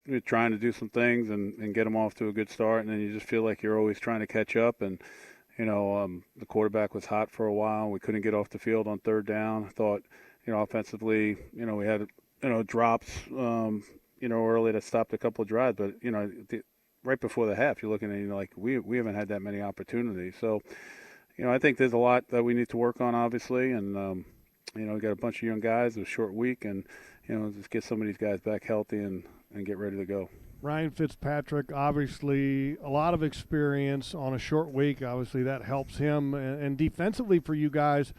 you're trying to do some things and get them off to a good start, and then you just feel like you're always trying to catch up. And the quarterback was hot for a while. We couldn't get off the field on third down. I thought, offensively, we had drops, early that stopped a couple of drives, but right before the half, you're looking at like we haven't had that many opportunities. So, I think there's a lot that we need to work on, obviously, and we got a bunch of young guys. It was a short week, and just get some of these guys back healthy and get ready to go. Ryan Fitzpatrick, obviously a lot of experience on a short week. Obviously that helps him. And defensively for you guys,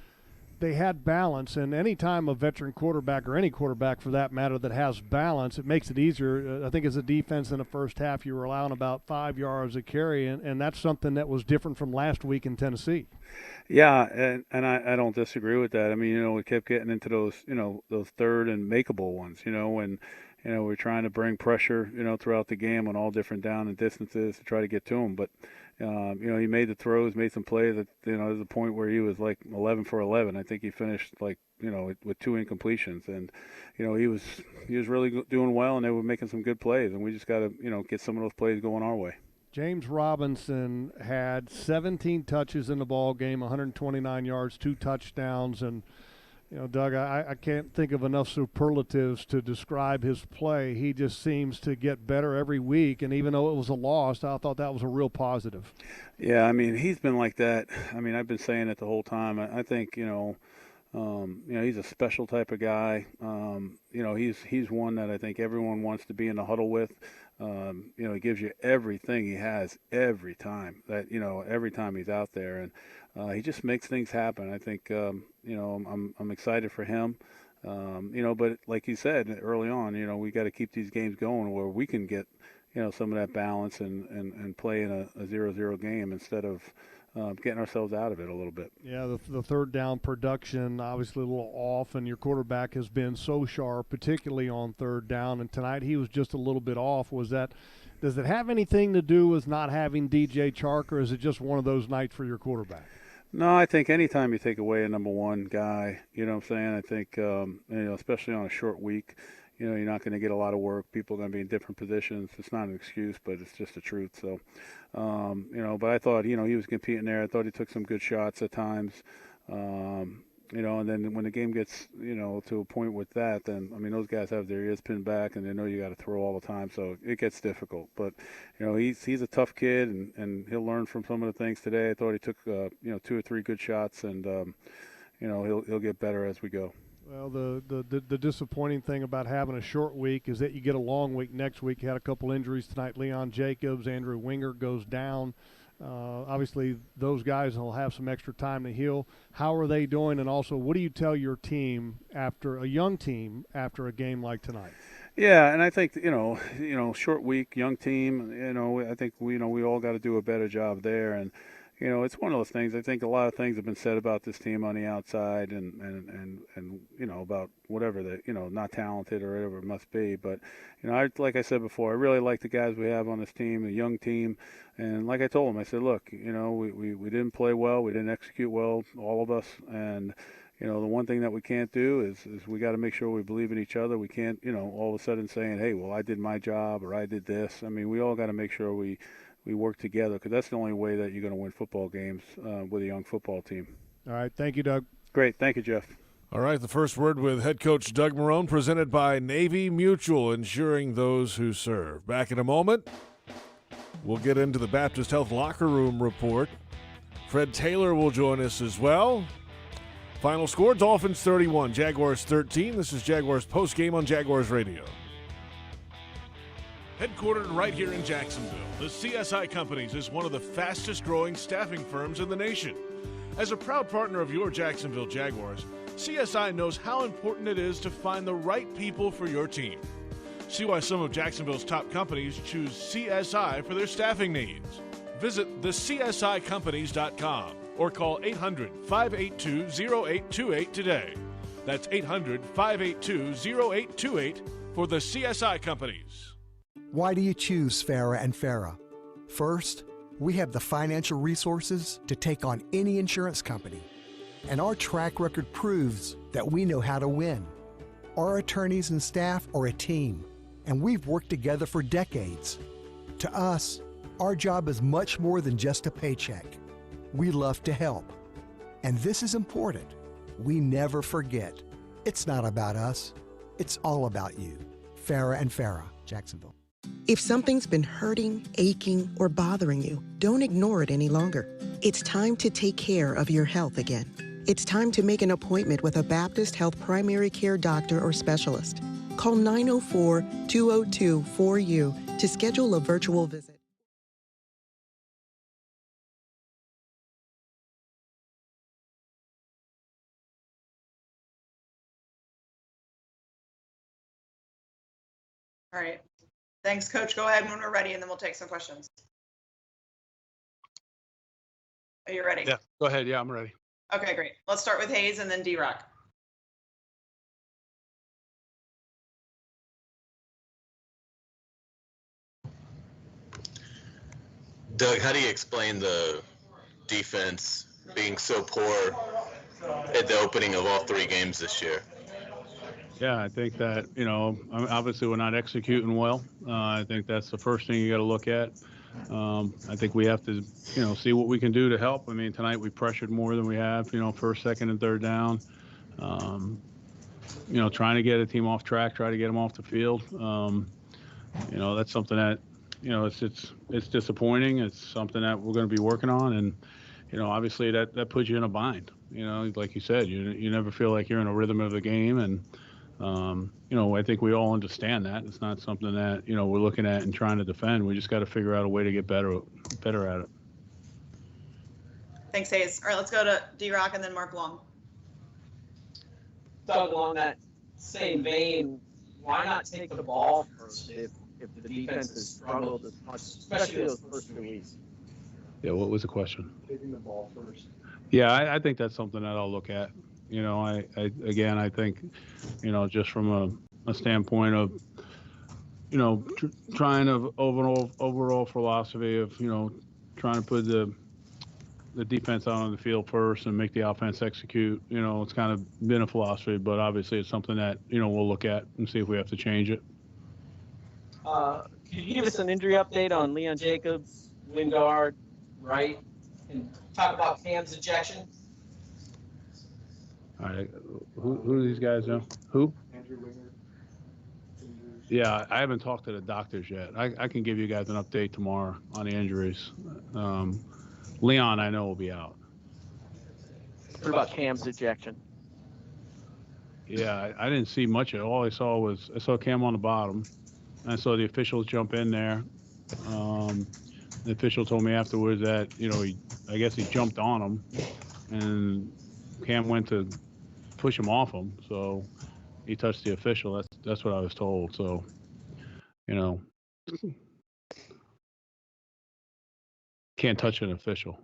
they had balance. And any time a veteran quarterback, or any quarterback for that matter, that has balance, it makes it easier. I think as a defense in the first half, you were allowing about 5 yards a carry, and that's something that was different from last week in Tennessee. Yeah, and I don't disagree with that. I mean, we kept getting into those, those third and makeable ones, and we're trying to bring pressure, throughout the game on all different down and distances to try to get to him. But, he made the throws, made some plays that, there's a point where he was like 11 for 11. I think he finished with 2 incompletions. And, he was really doing well, and they were making some good plays. And we just got to, get some of those plays going our way. James Robinson had 17 touches in the ball game, 129 yards, 2 touchdowns. And, Doug, I can't think of enough superlatives to describe his play. He just seems to get better every week, and even though it was a loss, I thought that was a real positive. Yeah, I mean, he's been like that. I mean, I've been saying it the whole time. I think, he's a special type of guy. He's one that I think everyone wants to be in the huddle with. He gives you everything he has every time every time he's out there, and he just makes things happen. I think, I'm excited for him. But like you said early on, we got to keep these games going where we can get, some of that balance and play in a 0-0 game instead of getting ourselves out of it a little bit. Yeah, the third down production obviously a little off, and your quarterback has been so sharp, particularly on third down. And tonight he was just a little bit off. Does it have anything to do with not having DJ Chark, or is it just one of those nights for your quarterback? No, I think anytime you take away a number one guy, you know what I'm saying? I think, especially on a short week, you're not going to get a lot of work. People are going to be in different positions. It's not an excuse, but it's just the truth. So, but I thought, he was competing there. I thought he took some good shots at times. And then when the game gets, to a point with that, then, I mean, those guys have their ears pinned back and they know you got to throw all the time. So it gets difficult. But, he's a tough kid and he'll learn from some of the things today. I thought he took, 2 or 3 good shots and, he'll get better as we go. Well, the disappointing thing about having a short week is that you get a long week next week. You had a couple injuries tonight. Leon Jacobs, Andrew Winger goes down. Obviously, those guys will have some extra time to heal. How are they doing? And also, what do you tell your team after a game like tonight? Yeah, and I think short week, young team. I think we all got to do a better job there. And it's one of those things. I think a lot of things have been said about this team on the outside, and about whatever that not talented or whatever it must be. But like I said before, I really like the guys we have on this team, a young team. And like I told them, I said, look, we didn't play well, we didn't execute well, all of us. And the one thing that we can't do is we got to make sure we believe in each other. We can't all of a sudden saying, hey, well, I did my job or I did this. I mean, we all got to make sure we work together, because that's the only way that you're going to win football games with a young football team. All right. Thank you, Doug. Great. Thank you, Jeff. All right. The first word with head coach Doug Marrone, presented by Navy Mutual, insuring those who serve. Back in a moment, we'll get into the Baptist Health Locker Room report. Fred Taylor will join us as well. Final score, Dolphins 31, Jaguars 13. This is Jaguars Postgame on Jaguars Radio. Headquartered right here in Jacksonville, the CSI Companies is one of the fastest-growing staffing firms in the nation. As a proud partner of your Jacksonville Jaguars, CSI knows how important it is to find the right people for your team. See why some of Jacksonville's top companies choose CSI for their staffing needs. Visit thecsicompanies.com or call 800-582-0828 today. That's 800-582-0828 for the CSI Companies. Why do you choose Farah and Farah? First, we have the financial resources to take on any insurance company, and our track record proves that we know how to win. Our attorneys and staff are a team, and we've worked together for decades. To us, our job is much more than just a paycheck. We love to help. And this is important. We never forget. It's not about us. It's all about you. Farah and Farah, Jacksonville. If something's been hurting, aching, or bothering you, don't ignore it any longer. It's time to take care of your health again. It's time to make an appointment with a Baptist Health primary care doctor or specialist. Call 904-202-4U to schedule a virtual visit. All right. Thanks, Coach. Go ahead when we're ready, and then we'll take some questions. Are you ready? Yeah, go ahead. Yeah, I'm ready. Okay, great. Let's start with Hayes and then D-Rock. Doug, how do you explain the defense being so poor at the opening of all three games this year? Yeah, I think that, obviously we're not executing well. I think that's the first thing you got to look at. I think we have to, see what we can do to help. I mean, tonight we pressured more than we have, first, second, and third down. Trying to get a team off track, try to get them off the field. That's something that, it's disappointing. It's something that we're going to be working on. And, obviously that puts you in a bind. Like you said, you never feel like you're in a rhythm of the game. And, I think we all understand that. It's not something that, we're looking at and trying to defend. We just got to figure out a way to get better at it. Thanks, Hayes. All right, let's go to D-Rock and then Mark Long. Doug, along that same vein, why not take the ball first if the defense has struggled as much, especially those first 2 weeks? Yeah, what was the question? Taking the ball first. Yeah, I think that's something that I'll look at. I think, just from a standpoint of, trying to overall philosophy of, trying to put the defense out on the field first and make the offense execute. It's kind of been a philosophy, but obviously it's something that, we'll look at and see if we have to change it. Could you give us an injury update on Leon Jacobs, Wingard, Wright, and talk about Cam's ejection? All right, who do these guys know? Who? Andrew Wingard. Yeah, I haven't talked to the doctors yet. I can give you guys an update tomorrow on the injuries. Leon, I know, will be out. What about Cam's ejection? Yeah, I didn't see much of it. All I saw Cam on the bottom. I saw the officials jump in there. The official told me afterwards that, I guess he jumped on him, and Cam went to push him off him. So he touched the official. That's what I was told. So, can't touch an official.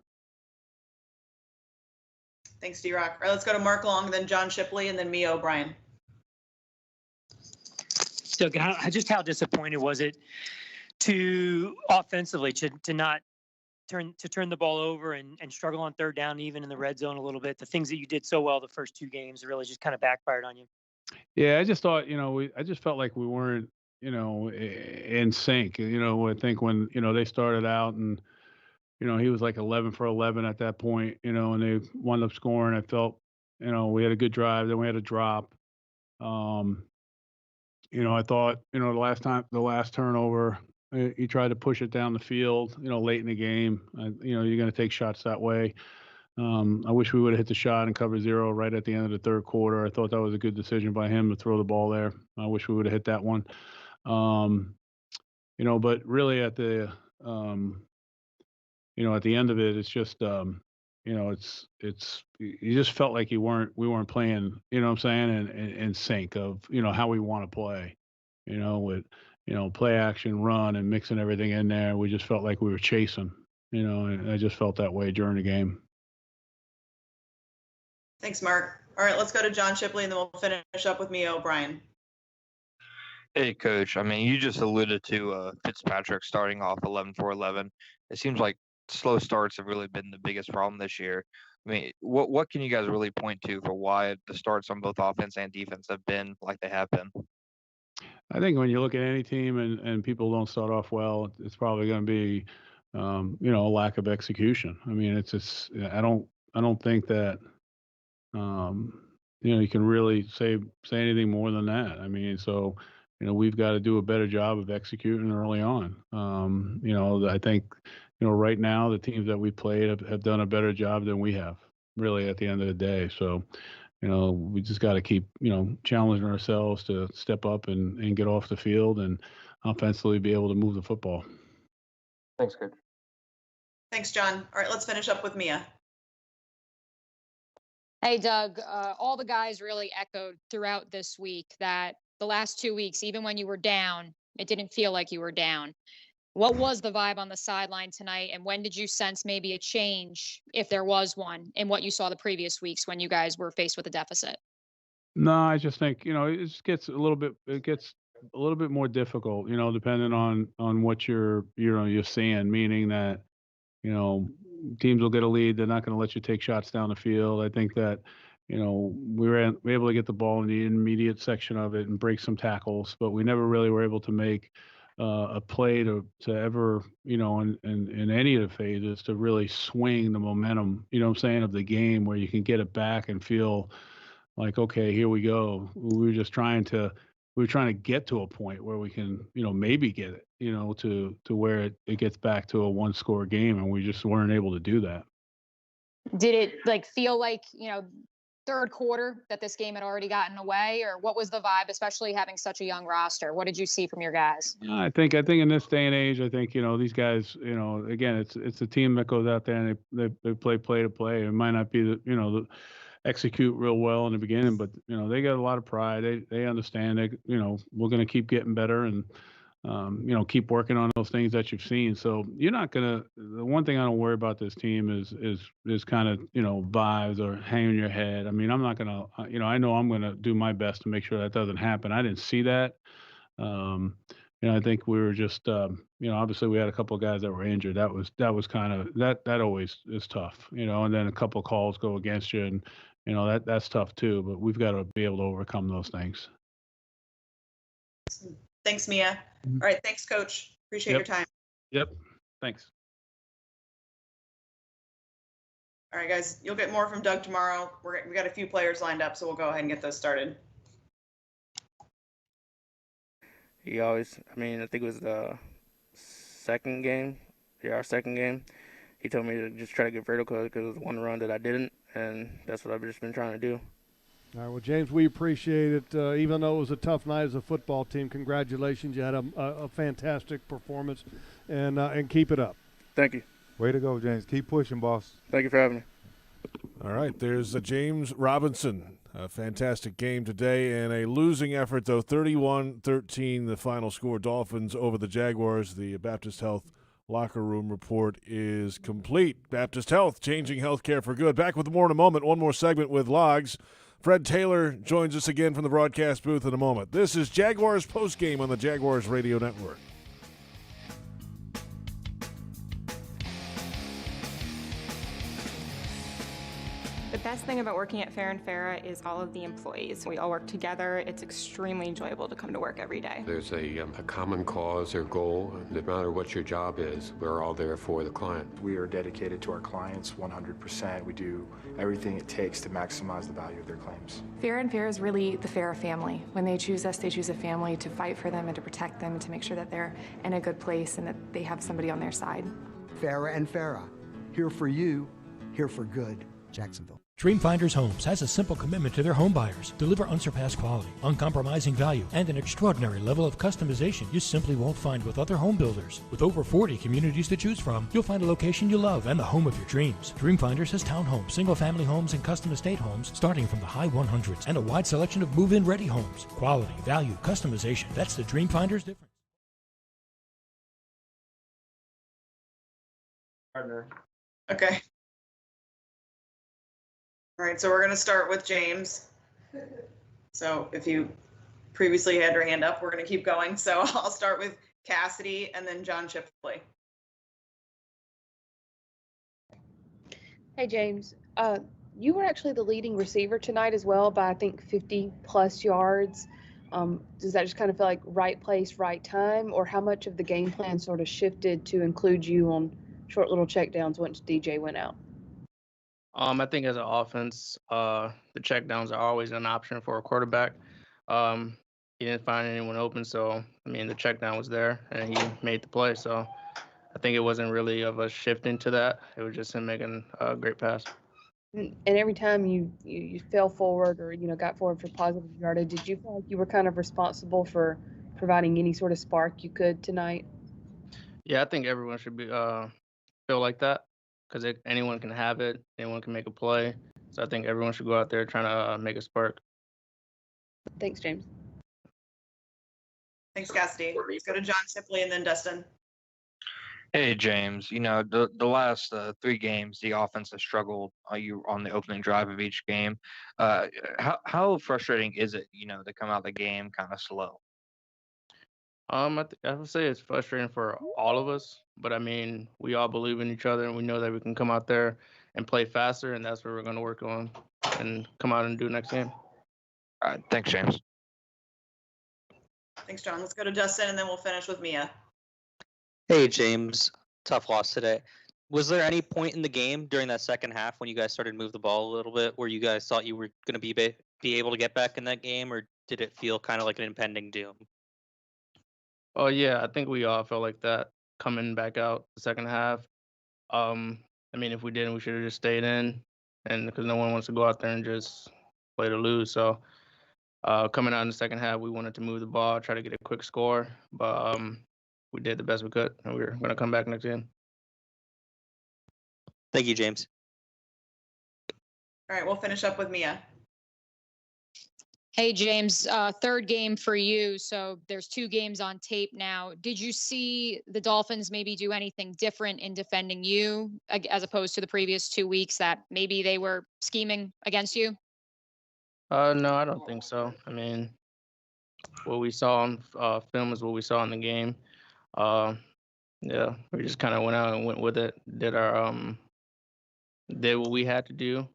Thanks, D-Rock. All right, let's go to Mark Long, then John Shipley, and then Mia O'Brien. Doug, how disappointed was it to offensively to not turn the ball over and struggle on third down, even in the red zone a little bit? The things that you did so well the first two games really just kind of backfired on you. Yeah, I just thought, I just felt like we weren't, in sync. I think when, they started out and, he was like 11 for 11 at that point, and they wound up scoring. I felt, we had a good drive, then we had a drop. I thought, the last turnover, he tried to push it down the field, late in the game. You're going to take shots that way. I wish we would have hit the shot and cover zero right at the end of the third quarter. I thought that was a good decision by him to throw the ball there. I wish we would have hit that one. But really at the, at the end of it, it's just, it's you just felt like we weren't playing, in sync of, how we want to play, with, play action, run, and mixing everything in there. We just felt like we were chasing, and I just felt that way during the game. Thanks, Mark. All right, let's go to John Shipley, and then we'll finish up with Mia O'Brien. Hey, Coach. I mean, you just alluded to Fitzpatrick starting off 11 for 11. It seems like slow starts have really been the biggest problem this year. I mean, what can you guys really point to for why the starts on both offense and defense have been like they have been? I think when you look at any team and people don't start off well, it's probably going to be, a lack of execution. I mean, it's just I don't think that you can really say anything more than that. I mean, so we've got to do a better job of executing early on. I think right now the teams that we played have done a better job than we have. Really, at the end of the day, so we just got to keep challenging ourselves to step up and get off the field and offensively be able to move the football. Thanks, Coach. Thanks, John. All right, let's finish up with Mia. Hey, Doug, all the guys really echoed throughout this week that the last 2 weeks, even when you were down, it didn't feel like you were down. What was the vibe on the sideline tonight? And when did you sense maybe a change, if there was one, in what you saw the previous weeks when you guys were faced with a deficit? No, I just think it just gets a little bit more difficult, depending on what you're seeing. Meaning that you know teams will get a lead, they're not going to let you take shots down the field. I think that we were able to get the ball in the intermediate section of it and break some tackles, but we never really were able to make a play to ever, in any of the phases to really swing the momentum, what I'm saying, of the game where you can get it back and feel like, okay, here we go. We were trying to get to a point where we can, maybe get it, to where it gets back to a one score game, and we just weren't able to do that. Did it feel like, third quarter that this game had already gotten away, or what was the vibe, especially having such a young roster? What did you see from your guys? I think in this day and age, I think these guys, again, it's a team that goes out there and they play to play. It might not be the execute real well in the beginning, but they got a lot of pride. They understand that we're going to keep getting better and keep working on those things that you've seen. So you're not gonna. The one thing I don't worry about this team is kind of vibes or hanging your head. I mean, I'm not gonna. I know I'm gonna do my best to make sure that doesn't happen. I didn't see that. Um, I think we were just obviously we had a couple of guys that were injured. That was kind of that always is tough. And then a couple of calls go against you, and that's tough too. But we've got to be able to overcome those things. Thanks, Mia. All right, thanks, Coach. Appreciate your time. Yep. Thanks. All right, guys, you'll get more from Doug tomorrow. We got a few players lined up, so we'll go ahead and get those started. He always, I think it was the second game, our second game. He told me to just try to get vertical because it was one run that I didn't, and that's what I've just been trying to do. All right, well, James, we appreciate it. Even though it was a tough night as a football team, congratulations. You had a fantastic performance, and keep it up. Thank you. Way to go, James. Keep pushing, boss. Thank you for having me. All right, there's James Robinson. A fantastic game today and a losing effort, though. 31-13, the final score. Dolphins over the Jaguars. The Baptist Health locker room report is complete. Baptist Health, changing healthcare for good. Back with more in a moment. One more segment with Logs. Fred Taylor joins us again from the broadcast booth in a moment. This is Jaguars Postgame on the Jaguars Radio Network. The best thing about working at Fair & Farah is all of the employees. We all work together. It's extremely enjoyable to come to work every day. There's a common cause or goal. No matter what your job is, we're all there for the client. We are dedicated to our clients 100%. We do everything it takes to maximize the value of their claims. Fair & Farah is really the Farah family. When they choose us, they choose a family to fight for them and to protect them and to make sure that they're in a good place and that they have somebody on their side. Farah & Farah, here for you, here for good. Jacksonville. Dreamfinders Homes has a simple commitment to their home buyers. Deliver unsurpassed quality, uncompromising value, and an extraordinary level of customization you simply won't find with other home builders. With over 40 communities to choose from, you'll find a location you love and the home of your dreams. Dreamfinders has townhomes, single-family homes, and custom estate homes starting from the high 100s and a wide selection of move-in ready homes. Quality, value, customization. That's the Dreamfinders difference. Gardner. Okay. All right, so we're going to start with James. So if you previously had your hand up, we're going to keep going. So I'll start with Cassidy and then John Shipley. Hey, James. You were actually the leading receiver tonight as well by, I think, 50-plus yards. Does that just kind of feel like right place, right time, or how much of the game plan sort of shifted to include you on short little checkdowns once DJ went out? I think as an offense, the checkdowns are always an option for a quarterback. He didn't find anyone open, so I mean the checkdown was there and he made the play. So I think it wasn't really of a shift into that. It was just him making a great pass. And every time you fell forward or got forward for positive yardage, did you feel like you were kind of responsible for providing any sort of spark you could tonight? Yeah, I think everyone should be feel like that because anyone can have it, anyone can make a play. So I think everyone should go out there trying to make a spark. Thanks, James. Thanks, Cassidy. Let's go to John Shipley and then Dustin. Hey, James. The last 3 games, the offense has struggled on the opening drive of each game. How frustrating is it, to come out the game kind of slow? I would say it's frustrating for all of us, but I mean, we all believe in each other and we know that we can come out there and play faster, and that's what we're going to work on and come out and do next game. All right. Thanks, James. Thanks, John. Let's go to Dustin, and then we'll finish with Mia. Hey, James. Tough loss today. Was there any point in the game during that second half when you guys started to move the ball a little bit where you guys thought you were going to be able to get back in that game, or did it feel kind of like an impending doom? Oh yeah, I think we all felt like that coming back out the second half. I mean, if we didn't, we should have just stayed in, and because no one wants to go out there and just play to lose. So coming out in the second half, we wanted to move the ball, try to get a quick score, but we did the best we could, and we're going to come back next game. Thank you, James. All right, we'll finish up with Mia. Hey, James, third game for you. So there's 2 games on tape now. Did you see the Dolphins maybe do anything different in defending you as opposed to the previous 2 weeks that maybe they were scheming against you? No, I don't think so. I mean, what we saw on film is what we saw in the game. Yeah, we just kind of went out and went with it, did what we had to do,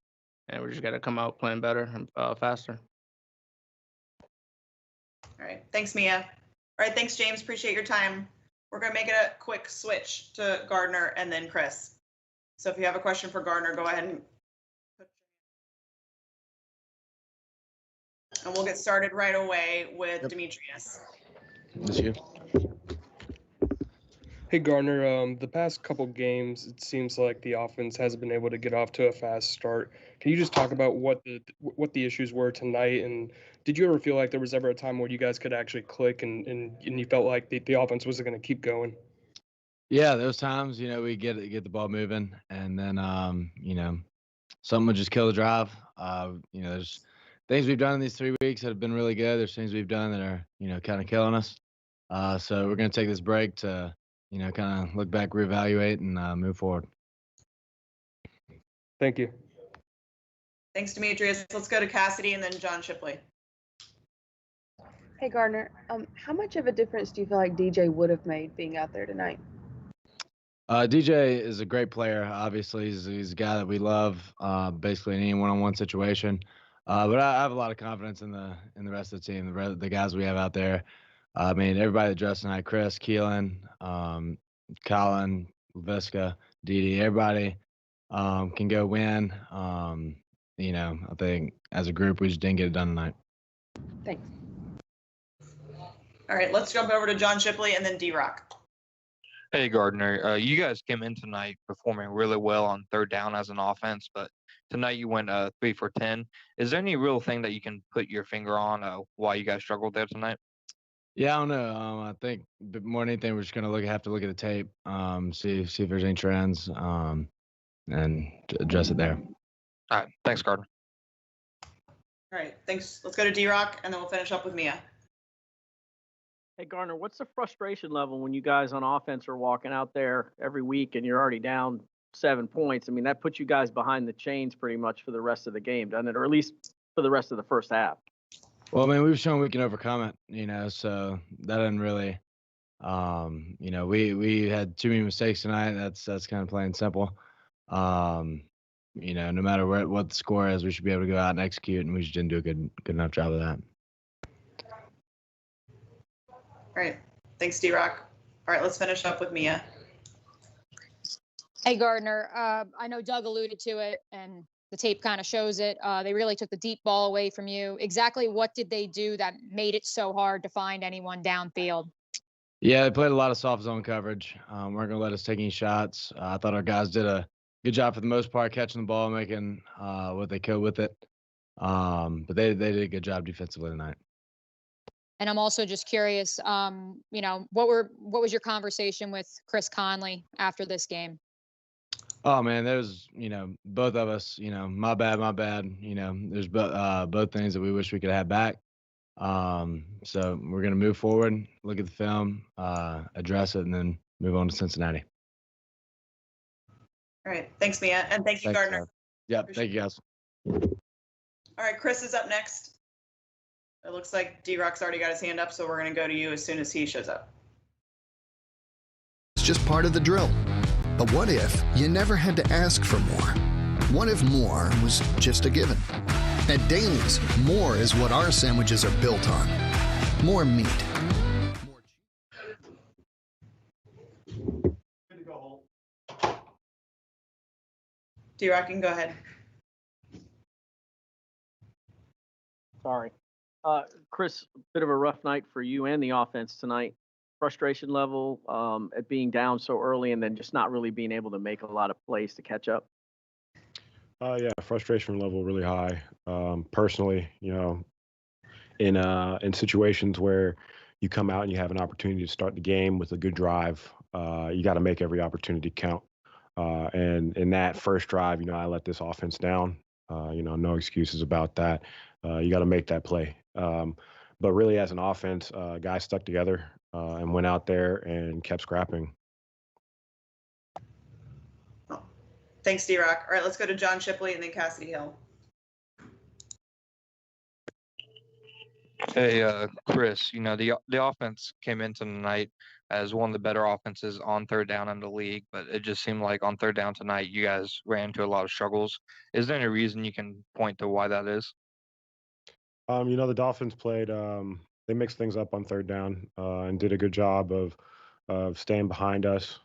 and we just got to come out playing better and faster. All right. Thanks, Mia. All right. Thanks, James. Appreciate your time. We're going to make it a quick switch to Gardner and then Chris. So if you have a question for Gardner, go ahead and we'll get started right away with Demetrius. This you. Hey, Gardner, the past couple games, it seems like the offense hasn't been able to get off to a fast start. Can you just talk about what the issues were tonight? And did you ever feel like there was ever a time where you guys could actually click and you felt like the offense wasn't going to keep going? Yeah, those times, we get the ball moving, and then, something would just kill the drive. There's things we've done in these 3 weeks that have been really good. There's things we've done that are, kind of killing us. So we're going to take this break to, kind of look back, reevaluate, and move forward. Thank you. Thanks, Demetrius. Let's go to Cassidy and then John Shipley. Hey, Gardner, how much of a difference do you feel like DJ would have made being out there tonight? DJ is a great player. Obviously, he's a guy that we love, basically in any one-on-one situation. But I have a lot of confidence in the rest of the team, the guys we have out there. I mean, everybody that dressed tonight, Chris, Keelan, Colin, Laviska, Didi, everybody can go win. I think as a group, we just didn't get it done tonight. Thanks. All right, let's jump over to John Shipley and then D-Rock. Hey, Gardner. You guys came in tonight performing really well on third down as an offense, but tonight you went 3 for 10. Is there any real thing that you can put your finger on why you guys struggled there tonight? Yeah, I don't know. I think more than anything, we're just gonna have to look at the tape, see if there's any trends, and address it there. All right, thanks, Gardner. All right, thanks. Let's go to D-Rock, and then we'll finish up with Mia. Hey, Gardner, what's the frustration level when you guys on offense are walking out there every week and you're already down 7 points? I mean, that puts you guys behind the chains pretty much for the rest of the game, doesn't it? Or at least for the rest of the first half. Well, I mean, we've shown we can overcome it, so that doesn't really, we had too many mistakes tonight. That's kind of plain and simple. No matter what the score is, we should be able to go out and execute, and we just didn't do a good enough job of that. right. Thanks, D-Rock. All right, let's finish up with Mia. Hey, Gardner. I know Doug alluded to it, and the tape kind of shows it. They really took the deep ball away from you. Exactly what did they do that made it so hard to find anyone downfield? Yeah, they played a lot of soft zone coverage. Weren't going to let us take any shots. I thought our guys did a good job for the most part catching the ball, making what they could with it. But they did a good job defensively tonight. And I'm also just curious, what was your conversation with Chris Conley after this game? Oh man, there's both of us, my bad. There's both things that we wish we could have back. So we're gonna move forward, look at the film, address it, and then move on to Cincinnati. All right. Thanks, Mia. And thank you, Gardner. Yep. Thank you, guys. All right. Chris is up next. It looks like D-Rock's already got his hand up, so we're going to go to you as soon as he shows up. It's just part of the drill. But what if you never had to ask for more? What if more was just a given? At Daly's, more is what our sandwiches are built on. More meat. D-Rock, you can go ahead. Sorry. Chris, bit of a rough night for you and the offense tonight. Frustration level at being down so early and then just not really being able to make a lot of plays to catch up. Yeah, frustration level really high. Personally, in situations where you come out and you have an opportunity to start the game with a good drive, you got to make every opportunity count. And in that first drive, I let this offense down. No excuses about that. You got to make that play. But really, as an offense, guys stuck together and went out there and kept scrapping. Thanks, D-Rock. All right, let's go to John Shipley and then Cassidy Hill. Hey, Chris, the offense came into tonight as one of the better offenses on third down in the league, but it just seemed like on third down tonight, you guys ran into a lot of struggles. Is there any reason you can point to why that is? The Dolphins played, they mixed things up on third down and did a good job of staying behind us,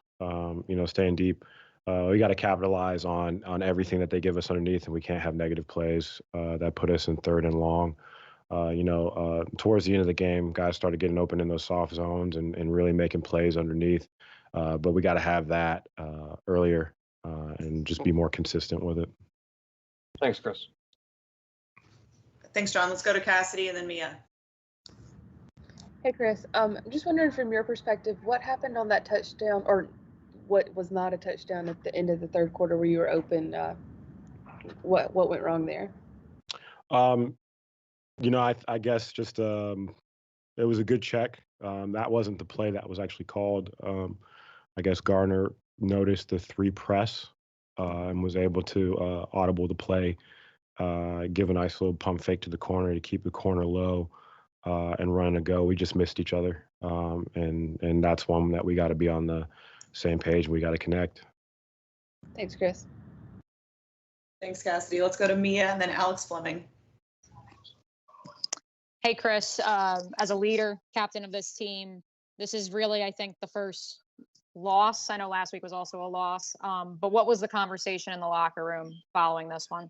staying deep. We got to capitalize on everything that they give us underneath, and we can't have negative plays that put us in third and long. Towards the end of the game, guys started getting open in those soft zones and really making plays underneath. But we got to have that earlier and just be more consistent with it. Thanks, Chris. Thanks, John. Let's go to Cassidy and then Mia. Hey, Chris. I'm just wondering from your perspective, what happened on that touchdown, or what was not a touchdown at the end of the third quarter where you were open? What went wrong there? I guess just it was a good check. That wasn't the play that was actually called. I guess Gardner noticed the 3 press and was able to audible the play, give a nice little pump fake to the corner to keep the corner low and run a go. We just missed each other. And that's one that we got to be on the same page. We got to connect. Thanks, Chris. Thanks, Cassidy. Let's go to Mia and then Alex Fleming. Hey, Chris, as a leader, captain of this team, this is really, I think, the first loss. I know last week was also a loss, but what was the conversation in the locker room following this one?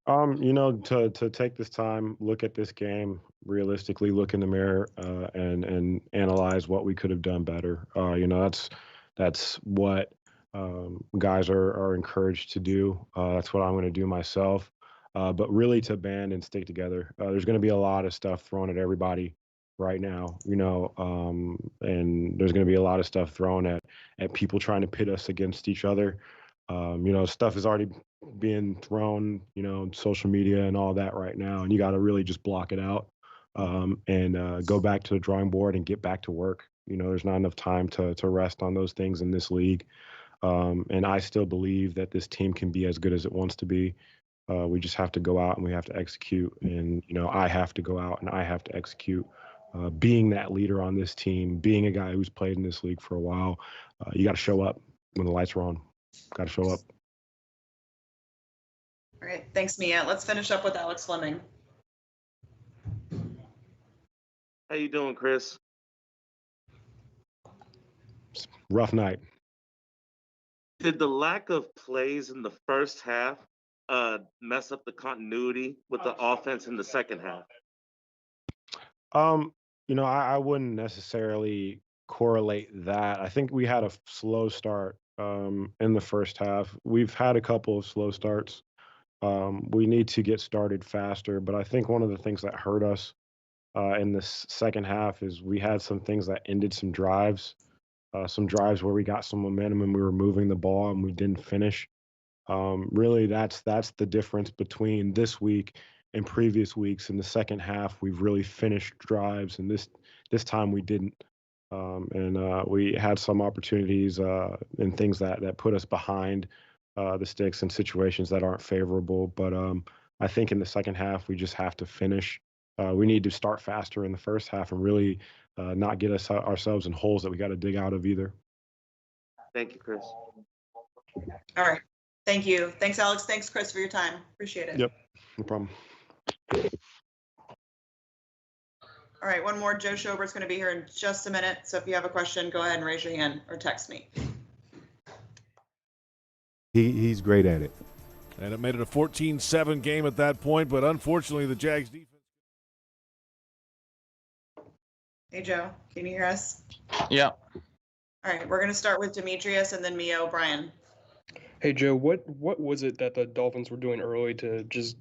To take this time, look at this game, realistically look in the mirror and analyze what we could have done better. That's what guys are encouraged to do. That's what I'm going to do myself. But really to band and stick together. There's going to be a lot of stuff thrown at everybody right now, and there's going to be a lot of stuff thrown at people trying to pit us against each other. Stuff is already being thrown, social media and all that right now, and you got to really just block it out and go back to the drawing board and get back to work. There's not enough time to rest on those things in this league. And I still believe that this team can be as good as it wants to be. We just have to go out and we have to execute. And, I have to go out and I have to execute. Being that leader on this team, being a guy who's played in this league for a while, you got to show up when the lights are on. Got to show up. All right. Thanks, Mia. Let's finish up with Alex Fleming. How you doing, Chris? rough night. Did the lack of plays in the first half mess up the continuity with the offense in the second half? I wouldn't necessarily correlate that. I think we had a slow start in the first half. We've had a couple of slow starts. We need to get started faster, but I think one of the things that hurt us in this second half is we had some things that ended some drives where we got some momentum and we were moving the ball and we didn't finish. Really, that's the difference between this week and previous weeks. In the second half, we've really finished drives, and this time we didn't. We had some opportunities and things that put us behind the sticks in situations that aren't favorable. But I think in the second half, we just have to finish. We need to start faster in the first half and really not get ourselves in holes that we got to dig out of either. Thank you, Chris. All right. Thank you. Thanks, Alex. Thanks, Chris, for your time. Appreciate it. Yep, no problem. All right, one more. Joe Schobert's going to be here in just a minute. So if you have a question, go ahead and raise your hand or text me. He's great at it. And it made it a 14-7 game at that point, but unfortunately the Jags defense. Hey, Joe, can you hear us? Yeah. All right, we're going to start with Demetrius and then Mia O'Brien. Hey, Joe, what was it that the Dolphins were doing early to just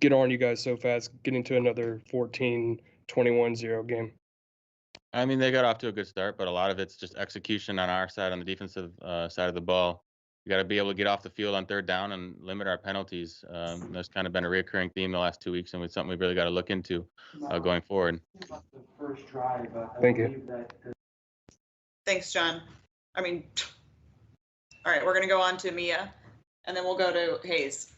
get on you guys so fast, getting to another 14-21-0 game? I mean, they got off to a good start, but a lot of it's just execution on our side, on the defensive side of the ball. You got to be able to get off the field on third down and limit our penalties. That's kind of been a recurring theme the last 2 weeks, and it's something we've really got to look into going forward. Thank you. Thanks, John. All right, we're going to go on to Mia, and then we'll go to Hayes.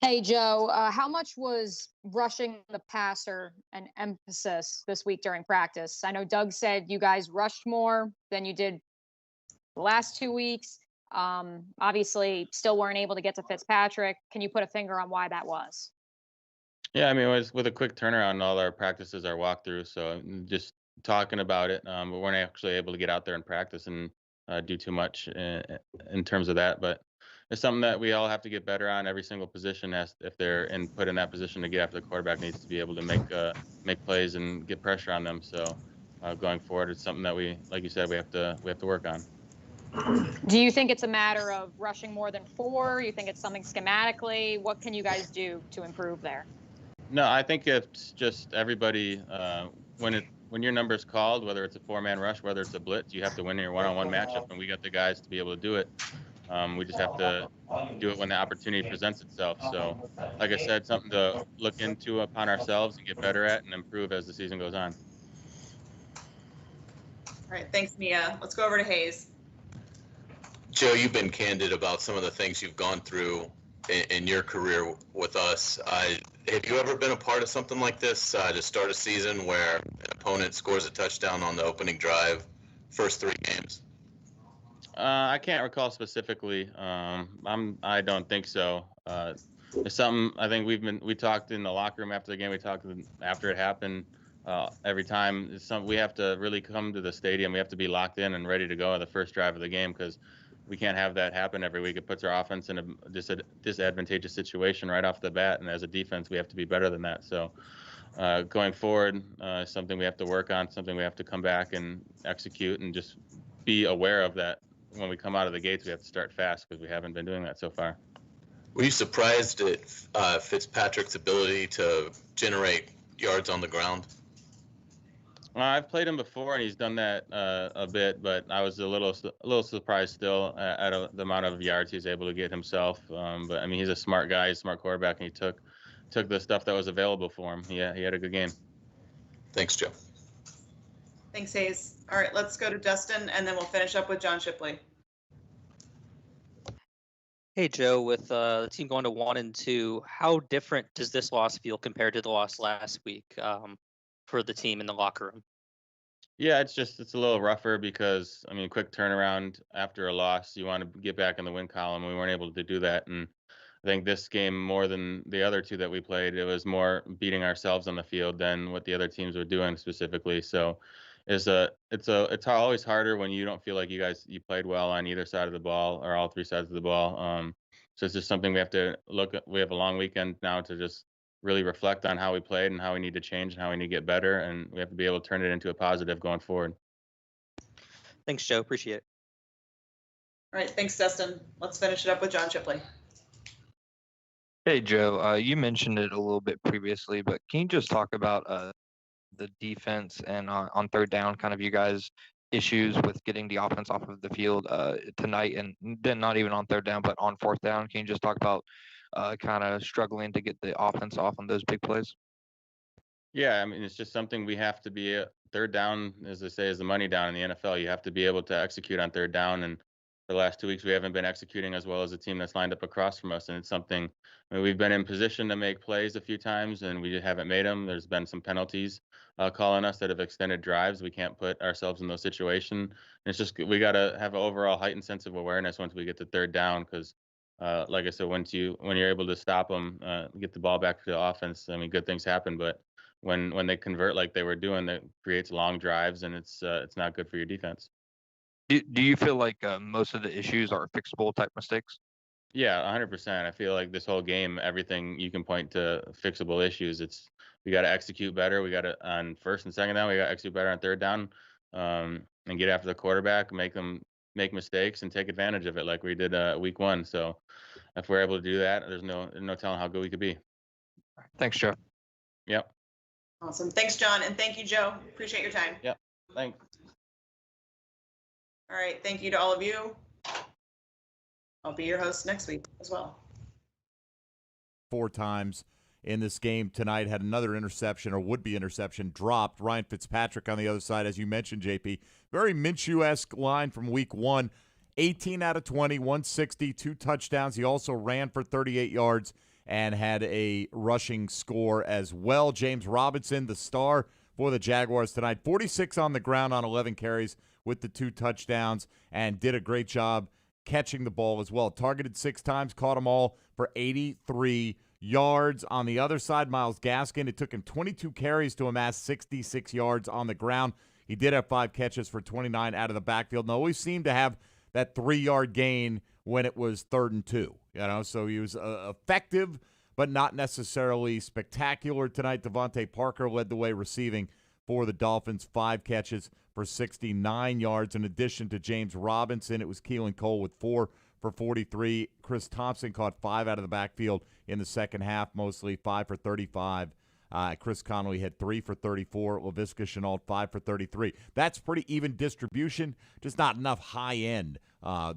Hey, Joe, how much was rushing the passer an emphasis this week during practice? I know Doug said you guys rushed more than you did the last 2 weeks. Obviously, still weren't able to get to Fitzpatrick. Can you put a finger on why that was? Yeah, I mean, it was with a quick turnaround, all our practices are walkthrough. So just talking about it, but weren't actually able to get out there and practice and do too much in terms of that. But it's something that we all have to get better on. Every single position if they're put in that position to get after the quarterback needs to be able to make plays and get pressure on them. So going forward, it's something that we, like you said, we have to work on. Do you think it's a matter of rushing more than 4? You think it's something schematically? What can you guys do to improve there? No, I think it's just everybody when your number's called, whether it's a 4-man rush, whether it's a blitz, you have to win your one-on-one matchup, and we got the guys to be able to do it. We just have to do it when the opportunity presents itself. So, like I said, something to look into upon ourselves and get better at and improve as the season goes on. All right, thanks, Mia. Let's go over to Hayes. Joe, you've been candid about some of the things you've gone through in your career with us. Have you ever been a part of something like this to start a season where an opponent scores a touchdown on the opening drive, first 3 games? I can't recall specifically. I don't think so. It's something I think we talked in the locker room after the game. We talked after it happened. Every time it's something we have to really come to the stadium. We have to be locked in and ready to go on the first drive of the game because we can't have that happen every week. It puts our offense in a disadvantageous situation right off the bat. And as a defense, we have to be better than that. So going forward, something we have to work on, something we have to come back and execute and just be aware of that. When we come out of the gates, we have to start fast because we haven't been doing that so far. Were you surprised at Fitzpatrick's ability to generate yards on the ground? I've played him before, and he's done that a bit, but I was a little surprised still at the amount of yards he's able to get himself. But I mean, he's a smart guy, he's a smart quarterback, and he took the stuff that was available for him. He had a good game. Thanks, Joe. Thanks, Hayes. All right, let's go to Dustin, and then we'll finish up with John Shipley. Hey, Joe, with the team going to 1-2, how different does this loss feel compared to the loss last week for the team in the locker room? Yeah, it's a little rougher because, I mean, quick turnaround after a loss. You want to get back in the win column. We weren't able to do that. And I think this game, more than the other 2 that we played, it was more beating ourselves on the field than what the other teams were doing specifically. So it's always harder when you don't feel like you played well on either side of the ball or all three sides of the ball. So it's just something we have to look at. We have a long weekend now to just really reflect on how we played and how we need to change and how we need to get better, and we have to be able to turn it into a positive going forward. Thanks, Joe. Appreciate it. All right, thanks, Dustin. Let's finish it up with John Shipley. Hey, Joe. You mentioned it a little bit previously, but can you just talk about the defense and on third down, kind of you guys' issues with getting the offense off of the field tonight, and then not even on third down, but on fourth down? Can you just talk about kind of struggling to get the offense off on those big plays? Yeah, I mean, it's just something we have to be. Third down, as they say, is the money down in the NFL. You have to be able to execute on third down, and for the last 2 weeks we haven't been executing as well as the team that's lined up across from us. And it's something, I mean, we've been in position to make plays a few times, and we haven't made them. There's been some penalties calling us that have extended drives. We can't put ourselves in those situations. It's just we got to have an overall heightened sense of awareness once we get to third down, because like I said, when you're able to stop them, get the ball back to the offense, I mean, good things happen. But when they convert like they were doing, that creates long drives, and it's not good for your defense. Do you feel like most of the issues are fixable type mistakes? Yeah, 100%. I feel like this whole game, everything you can point to fixable issues. We got to execute better. We got to, on first and second down, we got to execute better on third down, and get after the quarterback, make them make mistakes and take advantage of it like we did week 1. So if we're able to do that, there's no telling how good we could be. Thanks, Joe. Yep. Awesome. Thanks, John, and thank you, Joe. Appreciate your time. Yep. Thanks. All right. Thank you to all of you. I'll be your host next week as well. 4 times in this game tonight, had another interception or would-be interception dropped. Ryan Fitzpatrick on the other side, as you mentioned, JP. Very Minshew-esque line from week 1. 18 out of 20, 160, 2 touchdowns. He also ran for 38 yards and had a rushing score as well. James Robinson, the star for the Jaguars tonight, 46 on the ground on 11 carries with the 2 touchdowns, and did a great job catching the ball as well. Targeted 6 times, caught them all for 83 yards. On the other side, Myles Gaskin, it took him 22 carries to amass 66 yards on the ground. He did have 5 catches for 29 out of the backfield, and always seemed to have that 3-yard gain when it was 3rd and 2. So he was effective, but not necessarily spectacular tonight. Devontae Parker led the way receiving for the Dolphins, 5 catches for 69 yards. In addition to James Robinson, it was Keelan Cole with 4 for 43. Chris Thompson caught 5 out of the backfield in the second half, mostly 5 for 35. Chris Conley had 3 for 34. Laviska Shenault, 5 for 33. That's pretty even distribution, just not enough high end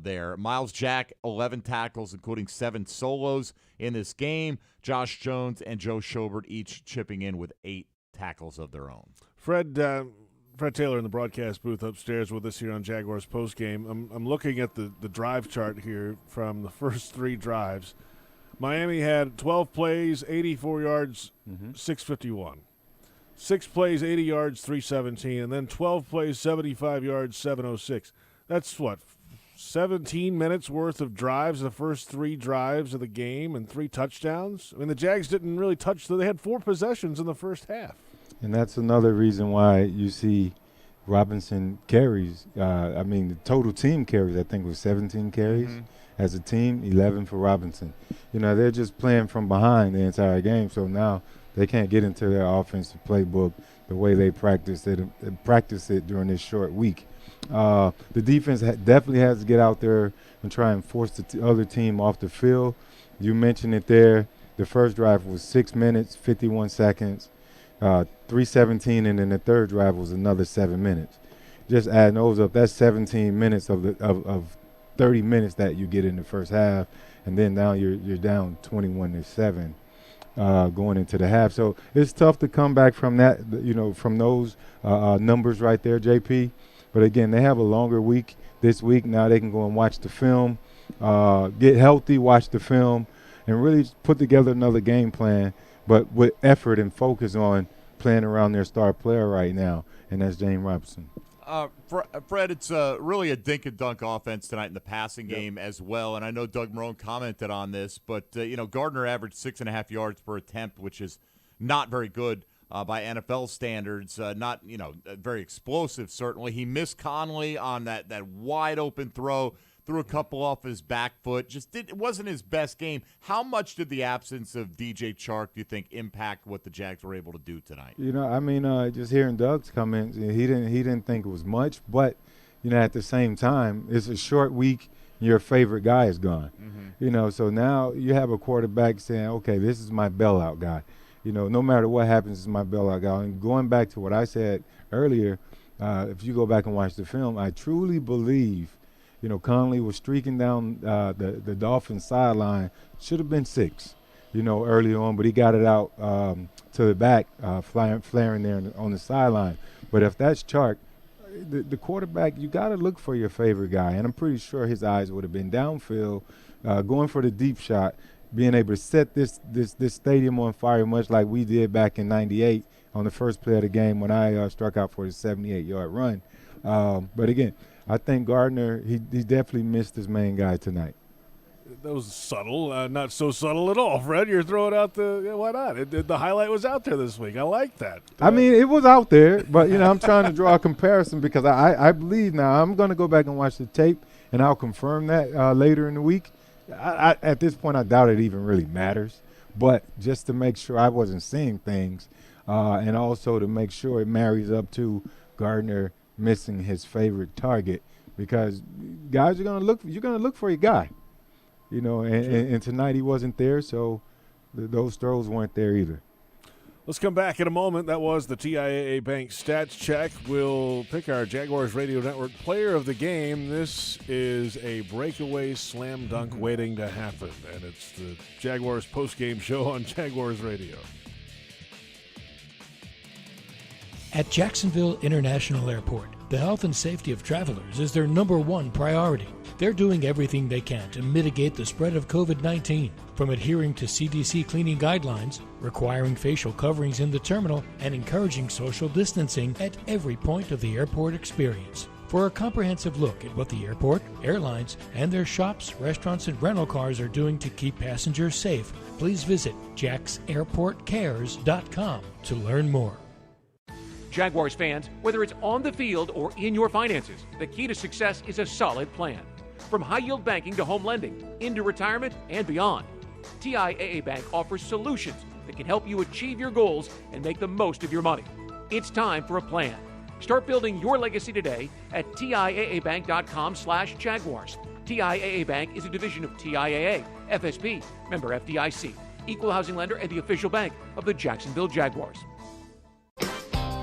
there. Miles Jack, 11 tackles, including 7 solos in this game. Josh Jones and Joe Schobert each chipping in with 8 tackles of their own. Fred Taylor in the broadcast booth upstairs with us here on Jaguars Postgame. I'm looking at the drive chart here from the first 3 drives. Miami had 12 plays, 84 yards, 651. 6 plays, 80 yards, 317. And then 12 plays, 75 yards, 706. That's what, 17 minutes worth of drives, the first 3 drives of the game, and 3 touchdowns? I mean, the Jags didn't really touch. They had 4 possessions in the first half. And that's another reason why you see Robinson carries. The total team carries, I think, was 17 carries as a team, 11 for Robinson. They're just playing from behind the entire game, so now they can't get into their offensive playbook the way they practiced it during this short week. The defense definitely has to get out there and try and force the other team off the field. You mentioned it there. The first drive was 6 minutes, 51 seconds. 3:17, and then the third drive was another 7 minutes. Just adding those up, that's 17 minutes of 30 minutes that you get in the first half, and then now you're down 21-7 going into the half. So it's tough to come back from that, from those numbers right there, JP. But again, they have a longer week this week. Now they can go and watch the film, get healthy, watch the film, and really put together another game plan, but with effort and focus on playing around their star player right now, and that's James Robinson. Fred, it's really a dink and dunk offense tonight in the passing game as well. And I know Doug Marrone commented on this, but Gardner averaged 6.5 yards per attempt, which is not very good by NFL standards. Not, very explosive, certainly. He missed Conley on that wide-open throw, threw a couple off his back foot. It wasn't his best game. How much did the absence of DJ Chark, do you think, impact what the Jags were able to do tonight? Just hearing Doug's comments, he didn't think it was much, but at the same time, it's a short week. Your favorite guy is gone. Mm-hmm. So now you have a quarterback saying, okay, this is my bailout guy. No matter what happens, it's my bailout guy. And going back to what I said earlier, if you go back and watch the film, I truly believe, Conley was streaking down the Dolphins sideline. Should have been 6, early on, but he got it out to the back, flaring there on the sideline. But if that's Chark, the quarterback, you got to look for your favorite guy. And I'm pretty sure his eyes would have been downfield, going for the deep shot, being able to set this stadium on fire, much like we did back in '98 on the first play of the game when I struck out for the 78-yard run. But again, I think Gardner, he definitely missed his main guy tonight. That was subtle, not so subtle at all, Fred. You're throwing out why not? The highlight was out there this week. I like that. It was out there, but, I'm trying to draw a comparison because I believe now I'm going to go back and watch the tape, and I'll confirm that later in the week. At this point, I doubt it even really matters, but just to make sure I wasn't seeing things and also to make sure it marries up to Gardner missing his favorite target, because guys are going to look for your guy, and tonight he wasn't there, so those throws weren't there either. Let's come back in a moment. That was the TIAA Bank Stats Check. We'll pick our Jaguars Radio Network player of the game. This is a breakaway slam dunk waiting to happen, and it's the Jaguars Postgame Show on Jaguars Radio. At Jacksonville International Airport, the health and safety of travelers is their #1 priority. They're doing everything they can to mitigate the spread of COVID-19, from adhering to CDC cleaning guidelines, requiring facial coverings in the terminal, and encouraging social distancing at every point of the airport experience. For a comprehensive look at what the airport, airlines, and their shops, restaurants, and rental cars are doing to keep passengers safe, please visit jacksairportcares.com to learn more. Jaguars fans, whether it's on the field or in your finances, the key to success is a solid plan. From high-yield banking to home lending, into retirement and beyond, TIAA Bank offers solutions that can help you achieve your goals and make the most of your money. It's time for a plan. Start building your legacy today at TIAABank.com/Jaguars. TIAA Bank is a division of TIAA, FSB, member FDIC, equal housing lender, and the official bank of the Jacksonville Jaguars.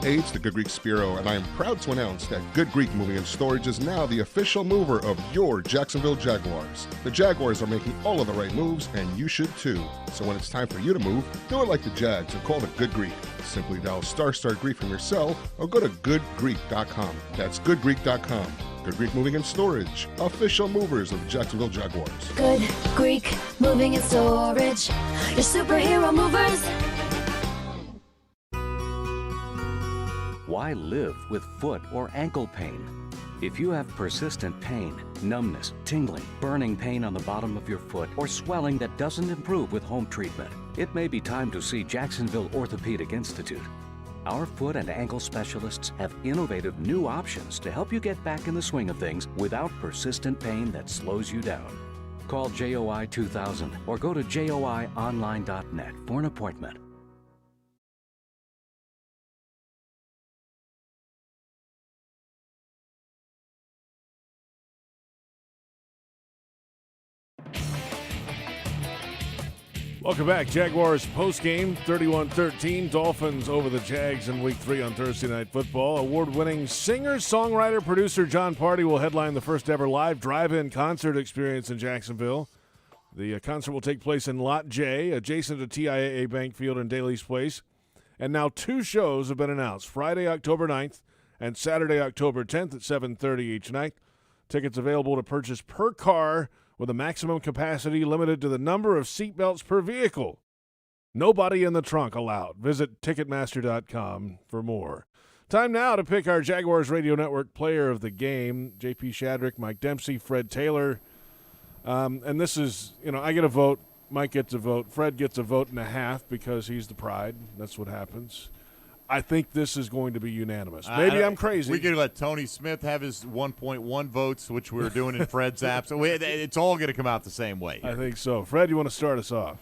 Hey, it's the Good Greek Spiro, and I am proud to announce that Good Greek Moving and Storage is now the official mover of your Jacksonville Jaguars. The Jaguars are making all of the right moves, and you should too. So when it's time for you to move, do it like the Jags and call the Good Greek. Simply dial ** Greek from your cell or go to goodgreek.com. That's goodgreek.com. Good Greek Moving and Storage, official movers of Jacksonville Jaguars. Good Greek Moving and Storage, your superhero movers. Why live with foot or ankle pain? If you have persistent pain, numbness, tingling, burning pain on the bottom of your foot, or swelling that doesn't improve with home treatment, it may be time to see Jacksonville Orthopedic Institute. Our foot and ankle specialists have innovative new options to help you get back in the swing of things without persistent pain that slows you down. Call JOI 2000 or go to joionline.net for an appointment. Welcome back. Jaguars postgame, 31-13. Dolphins over the Jags in Week 3 on Thursday Night Football. Award-winning singer, songwriter, producer John Party will headline the first ever live drive-in concert experience in Jacksonville. The concert will take place in Lot J, adjacent to TIAA Bank Field in Daly's Place. And now 2 shows have been announced, Friday, October 9th and Saturday, October 10th at 7:30 each night. Tickets available to purchase per car, with a maximum capacity limited to the number of seatbelts per vehicle. Nobody in the trunk allowed. Visit Ticketmaster.com for more. Time now to pick our Jaguars Radio Network player of the game. JP Shadrick, Mike Dempsey, Fred Taylor. And this is, I get a vote. Mike gets a vote. Fred gets a vote and a half because he's the pride. That's what happens. I think this is going to be unanimous. Maybe I'm crazy. We could let Tony Smith have his 1.1 votes, which we were doing in Fred's app. So it's all going to come out the same way. I think so. Fred, you want to start us off?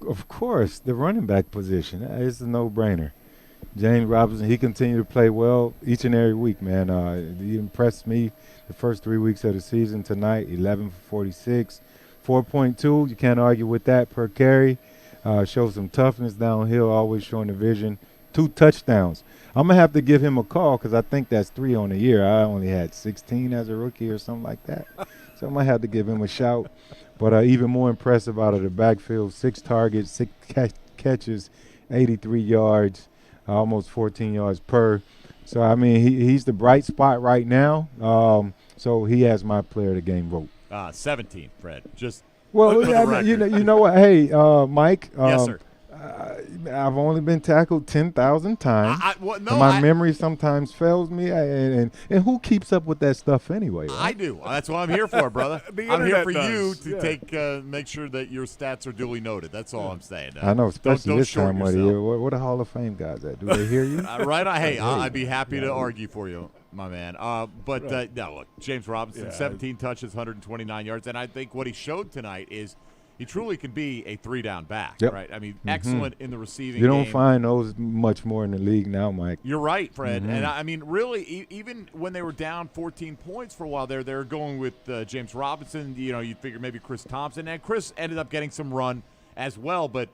Of course, the running back position is a no-brainer. James Robinson, he continued to play well each and every week, man. He impressed me the first 3 weeks of the season. Tonight, 11 for 46, 4.2. You can't argue with that per carry. Shows some toughness downhill, always showing the vision. 2 touchdowns. I'm going to have to give him a call because I think that's 3 on the year. I only had 16 as a rookie or something like that. So I'm going to have to give him a shout. But even more impressive out of the backfield, 6 targets, 6 catches, 83 yards, almost 14 yards per. So, I mean, he's the bright spot right now. So he has my player of the game vote. 17, Fred. Just well, you know what? Hey, Mike. Yes, sir. I've only been tackled 10,000 times. My memory sometimes fails me, and who keeps up with that stuff anyway? Right? I do. That's what I'm here for, brother. I'm here for you to take make sure that your stats are duly noted. That's all I'm saying. I know, especially don't this time of the yourself. year. Where the Hall of Fame guys at? Do they hear you? Right. Hey, I'd be happy to argue for you, my man. No, look, James Robinson, 17 touches, 129 yards, and I think what he showed tonight is he truly can be a 3-down back, right? I mean, excellent in the receiving game. You don't find those much more in the league now, Mike. You're right, Fred. And, I mean, really, even when they were down 14 points for a while there, they were going with James Robinson. You know, you'd figure maybe Chris Thompson. And Chris ended up getting some run as well. But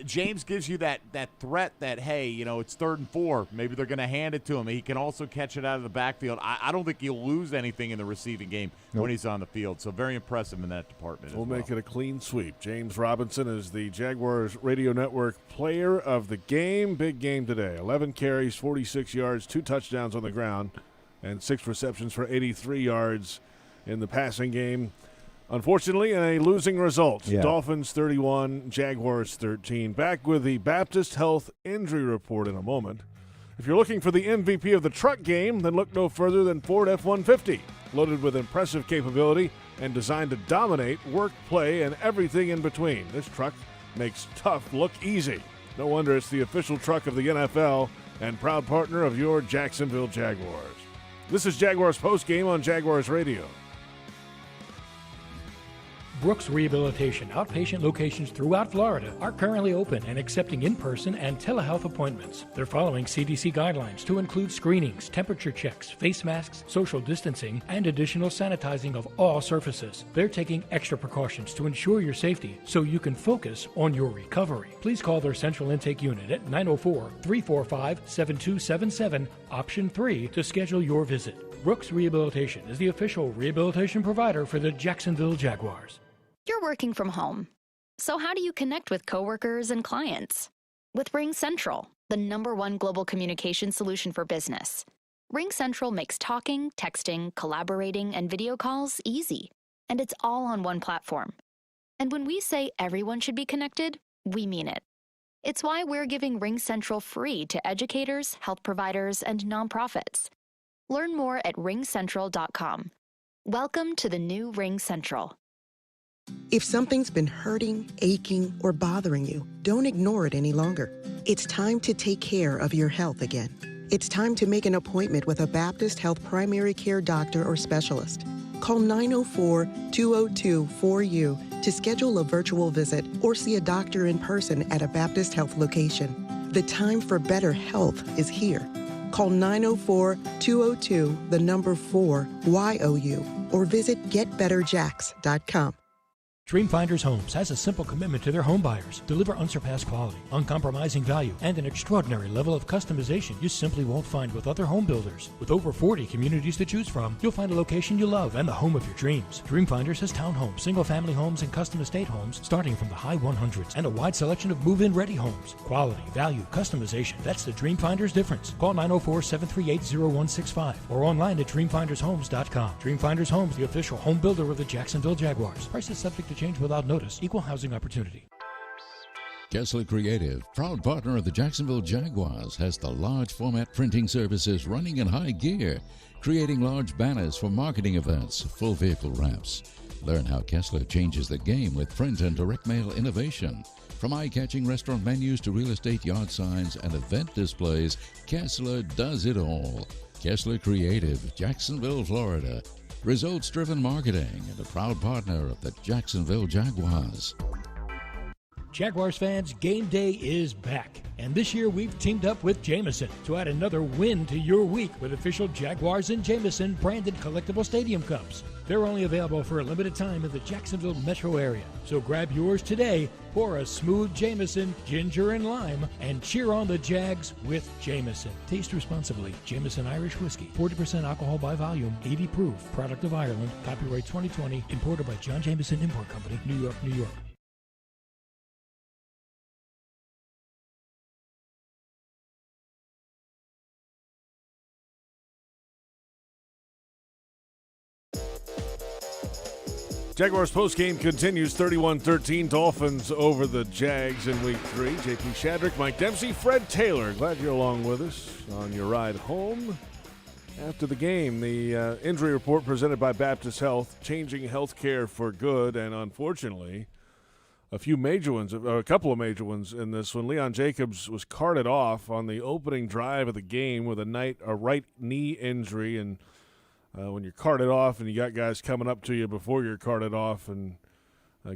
James gives you that threat that, hey, you know, it's 3rd and 4. Maybe they're going to hand it to him. He can also catch it out of the backfield. I don't think he'll lose anything in the receiving game when he's on the field. So very impressive in that department. We'll make it a clean sweep. James Robinson is the Jaguars Radio Network player of the game. Big game today. 11 carries, 46 yards, 2 touchdowns on the ground, and 6 receptions for 83 yards in the passing game. Unfortunately, a losing result. Yeah. Dolphins 31, Jaguars 13. Back with the Baptist Health injury report in a moment. If you're looking for the MVP of the truck game, then look no further than Ford F-150. Loaded with impressive capability and designed to dominate work, play, and everything in between. This truck makes tough look easy. No wonder it's the official truck of the NFL and proud partner of your Jacksonville Jaguars. This is Jaguars Postgame on Jaguars Radio. Brooks Rehabilitation outpatient locations throughout Florida are currently open and accepting in-person and telehealth appointments. They're following CDC guidelines to include screenings, temperature checks, face masks, social distancing, and additional sanitizing of all surfaces. They're taking extra precautions to ensure your safety so you can focus on your recovery. Please call their central intake unit at 904-345-7277, option 3 to schedule your visit. Brooks Rehabilitation is the official rehabilitation provider for the Jacksonville Jaguars. You're working from home. So how do you connect with coworkers and clients? With RingCentral, the #1 global communication solution for business. RingCentral makes talking, texting, collaborating, and video calls easy. And it's all on one platform. And when we say everyone should be connected, we mean it. It's why we're giving RingCentral free to educators, health providers, and nonprofits. Learn more at ringcentral.com. Welcome to the new RingCentral. If something's been hurting, aching, or bothering you, don't ignore it any longer. It's time to take care of your health again. It's time to make an appointment with a Baptist Health primary care doctor or specialist. Call 904-202-4U to schedule a virtual visit or see a doctor in person at a Baptist Health location. The time for better health is here. Call 904-202-4YOU or visit getbetterjacks.com. Dreamfinders Homes has a simple commitment to their home buyers. Deliver unsurpassed quality, uncompromising value, and an extraordinary level of customization you simply won't find with other home builders. With over 40 communities to choose from, you'll find a location you love and the home of your dreams. Dreamfinders has townhomes, single-family homes, and custom estate homes starting from the high 100s and a wide selection of move-in-ready homes. Quality, value, customization. That's the Dreamfinders difference. Call 904-738-0165 or online at dreamfindershomes.com. Dreamfinders Homes, the official home builder of the Jacksonville Jaguars. Prices subject to change without notice. Equal housing opportunity. Kessler Creative, proud partner of the Jacksonville Jaguars, has the large format printing services running in high gear, creating large banners for marketing events, full vehicle wraps. Learn how Kessler changes the game with print and direct mail innovation. From eye-catching restaurant menus to real estate yard signs and event displays, Kessler does it all. Kessler Creative, Jacksonville, Florida. Results-driven marketing and a proud partner of the Jacksonville Jaguars. Jaguars fans, game day is back. And this year we've teamed up with Jameson to add another win to your week with official Jaguars and Jameson branded collectible stadium cups. They're only available for a limited time in the Jacksonville metro area. So grab yours today, pour a smooth Jameson, ginger and lime, and cheer on the Jags with Jameson. Taste responsibly. Jameson Irish Whiskey, 40% alcohol by volume, 80 proof, product of Ireland, copyright 2020, imported by John Jameson Import Company, New York, New York. Jaguars postgame continues 31-13. Dolphins over the Jags in Week 3. JP Shadrick, Mike Dempsey, Fred Taylor. Glad you're along with us on your ride home. After the game, the injury report presented by Baptist Health, changing healthcare for good, and unfortunately, a couple of major ones in this one. Leon Jacobs was carted off on the opening drive of the game with a right knee injury, and when you're carted off and you got guys coming up to you before you're carted off and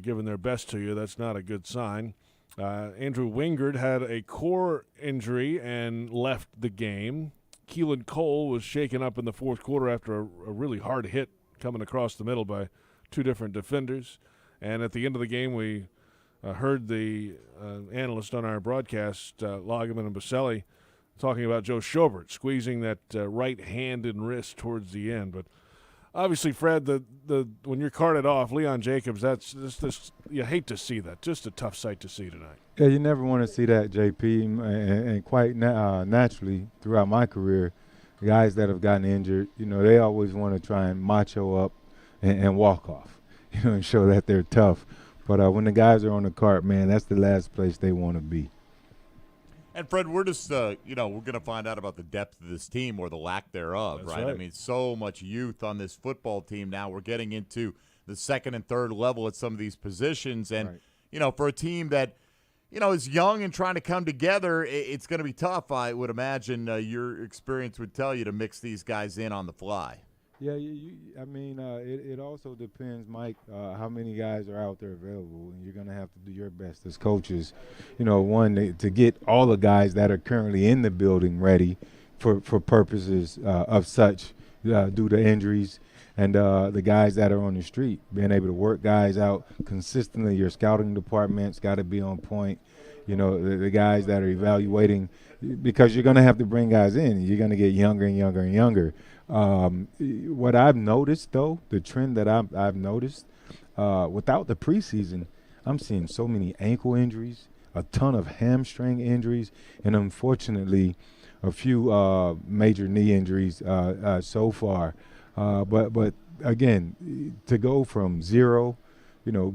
giving their best to you, that's not a good sign. Andrew Wingard had a core injury and left the game. Keelan Cole was shaken up in the fourth quarter after a really hard hit coming across the middle by two different defenders. And at the end of the game, we heard the analyst on our broadcast, Loggeman and Baselli, talking about Joe Schobert squeezing that right hand and wrist towards the end. But obviously, Fred, when you're carted off, Leon Jacobs, that's you hate to see that. Just a tough sight to see tonight. Yeah, you never want to see that, JP. And quite naturally, throughout my career, guys that have gotten injured, they always want to try and macho up and walk off, and show that they're tough. But when the guys are on the cart, man, that's the last place they want to be. And, Fred, we're just, we're going to find out about the depth of this team or the lack thereof, That's right? right. I mean, so much youth on this football team now. We're getting into the second and third level at some of these positions. And, for a team that, is young and trying to come together, it's going to be tough, I would imagine. Your experience would tell you to mix these guys in on the fly. Yeah, it also depends, Mike, how many guys are out there available, and you're going to have to do your best as coaches. To get all the guys that are currently in the building ready for purposes of such due to injuries, and the guys that are on the street, being able to work guys out consistently. Your scouting department's got to be on point. The guys that are evaluating, because you're going to have to bring guys in. You're going to get younger and younger and younger. What I've noticed, though, the trend that I've noticed, without the preseason, I'm seeing so many ankle injuries, a ton of hamstring injuries, and unfortunately, a few major knee injuries so far. But again, to go from zero,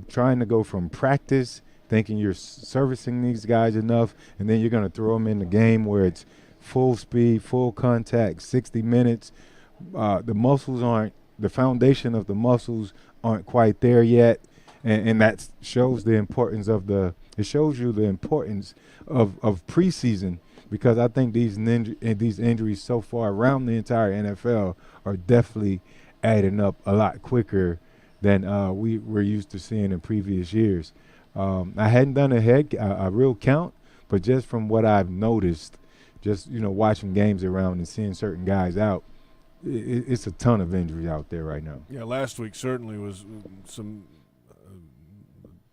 trying to go from practice, thinking you're servicing these guys enough, and then you're going to throw them in the game where it's full speed, full contact, 60 minutes. The foundation of the muscles aren't quite there yet, and that shows the importance it shows you the importance of preseason, because I think these injuries so far around the entire NFL are definitely adding up a lot quicker than we were used to seeing in previous years. I hadn't done a real count, but just from what I've noticed, just watching games around and seeing certain guys out, it's a ton of injuries out there right now. Yeah, last week certainly was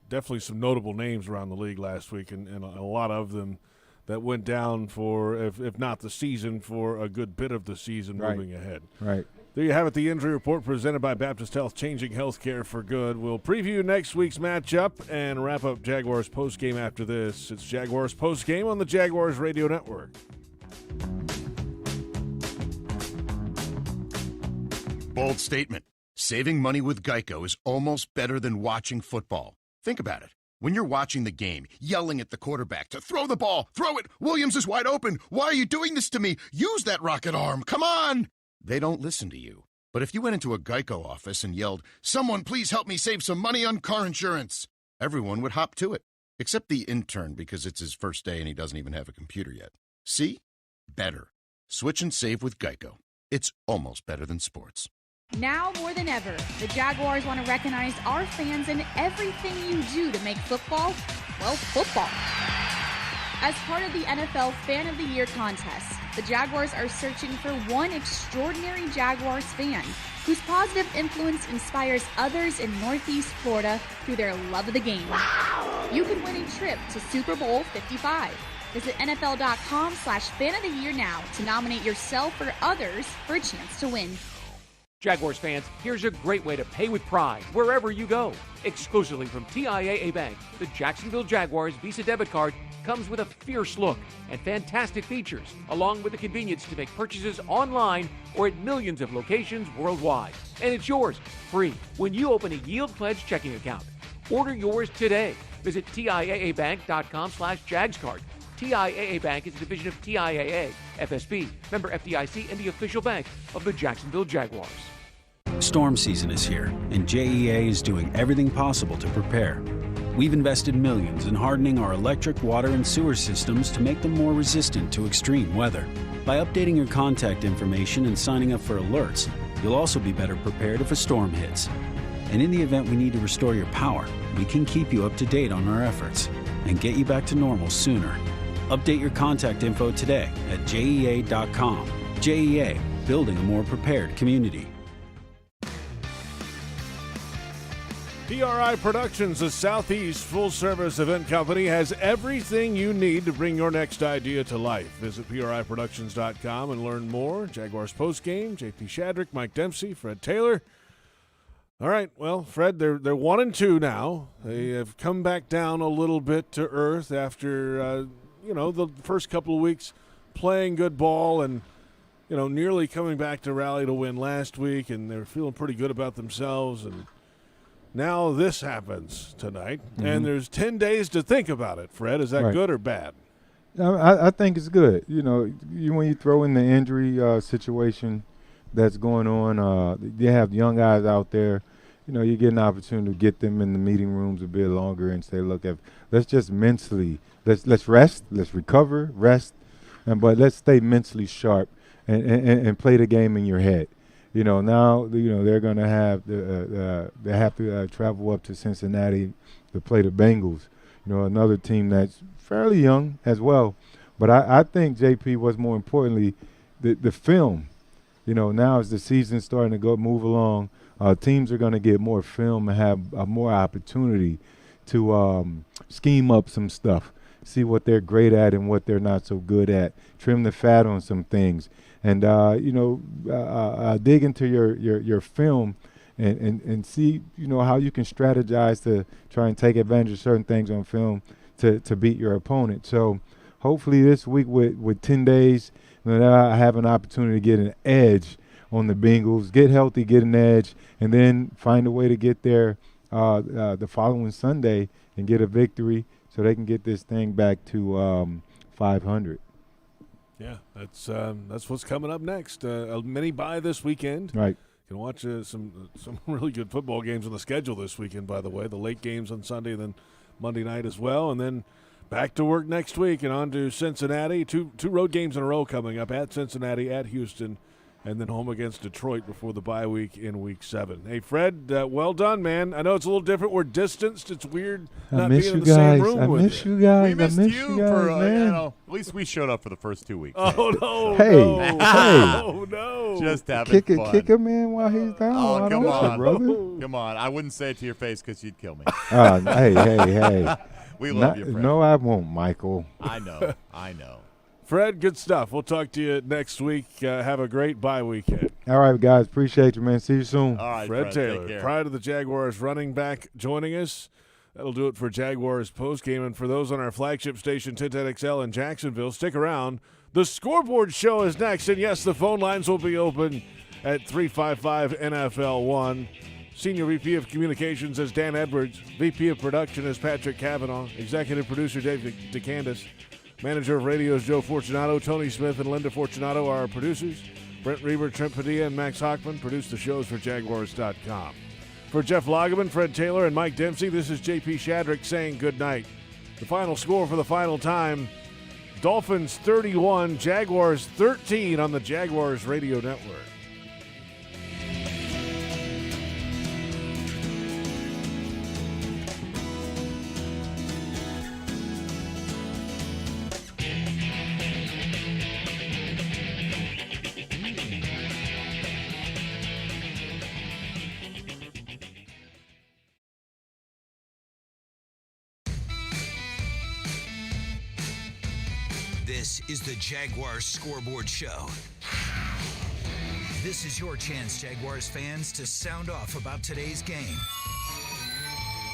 definitely some notable names around the league last week, and a lot of them that went down for, if not the season, for a good bit of the season moving ahead. Right. There you have it, the injury report presented by Baptist Health, changing healthcare for good. We'll preview next week's matchup and wrap up Jaguars postgame after this. It's Jaguars postgame on the Jaguars Radio Network. Bold statement. Saving money with Geico is almost better than watching football. Think about it. When you're watching the game, yelling at the quarterback to throw the ball, throw it, Williams is wide open, why are you doing this to me? Use that rocket arm, come on! They don't listen to you. But if you went into a Geico office and yelled, someone please help me save some money on car insurance, everyone would hop to it. Except the intern, because it's his first day and he doesn't even have a computer yet. See? Better. Switch and save with Geico. It's almost better than sports. Now more than ever, the Jaguars want to recognize our fans and everything you do to make football, well, football. As part of the NFL Fan of the Year contest, the Jaguars are searching for one extraordinary Jaguars fan whose positive influence inspires others in Northeast Florida through their love of the game. Wow. You can win a trip to Super Bowl 55. Visit NFL.com/Fan of the Year now to nominate yourself or others for a chance to win. Jaguars fans, here's a great way to pay with pride wherever you go. Exclusively from TIAA Bank, the Jacksonville Jaguars Visa debit card comes with a fierce look and fantastic features, along with the convenience to make purchases online or at millions of locations worldwide. And it's yours, free, when you open a Yield Pledge checking account. Order yours today. Visit TIAABank.com/JagsCard. TIAA Bank is a division of TIAA, FSB, member FDIC, and the official bank of the Jacksonville Jaguars. Storm season is here, and JEA is doing everything possible to prepare. We've invested millions in hardening our electric, water, and sewer systems to make them more resistant to extreme weather. By updating your contact information and signing up for alerts, you'll also be better prepared if a storm hits. And in the event we need to restore your power, we can keep you up to date on our efforts and get you back to normal sooner. Update your contact info today at JEA.com. JEA, building a more prepared community. PRI Productions, a Southeast full-service event company, has everything you need to bring your next idea to life. Visit PRIProductions.com and learn more. Jaguars Postgame, JP Shadrick, Mike Dempsey, Fred Taylor. All right, well, Fred, they're 1-2 now. They have come back down a little bit to earth after, the first couple of weeks playing good ball and, nearly coming back to rally to win last week, and they're feeling pretty good about themselves. And now this happens tonight, and there's 10 days to think about it. Fred, is that good or bad? I think it's good. When you throw in the injury situation that's going on, you have young guys out there. You get an opportunity to get them in the meeting rooms a bit longer and say, look, let's just mentally, let's rest, let's recover, rest, but let's stay mentally sharp and play the game in your head. Now, they're going to have they have to travel up to Cincinnati to play the Bengals, another team that's fairly young as well. But I think, JP, what's more importantly, the film. Now as the season's starting to move along, teams are going to get more film and have more opportunity to scheme up some stuff, see what they're great at and what they're not so good at, trim the fat on some things. And, dig into your film and see, how you can strategize to try and take advantage of certain things on film to beat your opponent. So hopefully this week with 10 days, I have an opportunity to get an edge on the Bengals, get healthy, get an edge, and then find a way to get there the following Sunday and get a victory so they can get this thing back to 500. Yeah, that's what's coming up next. A mini bye this weekend. Right. You can watch some really good football games on the schedule this weekend, by the way. The late games on Sunday and then Monday night as well. And then back to work next week and on to Cincinnati. Two road games in a row coming up, at Cincinnati, at Houston, and then home against Detroit before the bye week in Week 7. Hey, Fred, well done, man. I know it's a little different. We're distanced. It's weird not being in the same room with you. I miss you guys. We missed you for, man. at least we showed up for the first 2 weeks. Oh, no. Hey. Oh, no. Just having fun. Kick him in while he's down. Oh, come on. Brother. Come on. I wouldn't say it to your face because you'd kill me. Hey. We love you, Fred. No, I won't, Michael. I know. Fred, good stuff. We'll talk to you next week. Have a great bye weekend. All right, guys. Appreciate you, man. See you soon. All right, Fred Taylor, take care. Pride of the Jaguars running back, joining us. That'll do it for Jaguars postgame. And for those on our flagship station, 1010XL in Jacksonville, stick around. The Scoreboard Show is next. And, yes, the phone lines will be open at 355-NFL-1. Senior VP of Communications is Dan Edwards. VP of Production is Patrick Cavanaugh. Executive Producer Dave DeCandis. Manager of Radio is Joe Fortunato. Tony Smith and Linda Fortunato are our producers. Brent Reber, Trent Padilla, and Max Hockman produce the shows for Jaguars.com. For Jeff Lageman, Fred Taylor, and Mike Dempsey, this is JP Shadrick saying good night The final score for the final time, Dolphins 31, Jaguars 13 on the Jaguars Radio Network. This is the Jaguars Scoreboard Show. This is your chance, Jaguars fans, to sound off about today's game.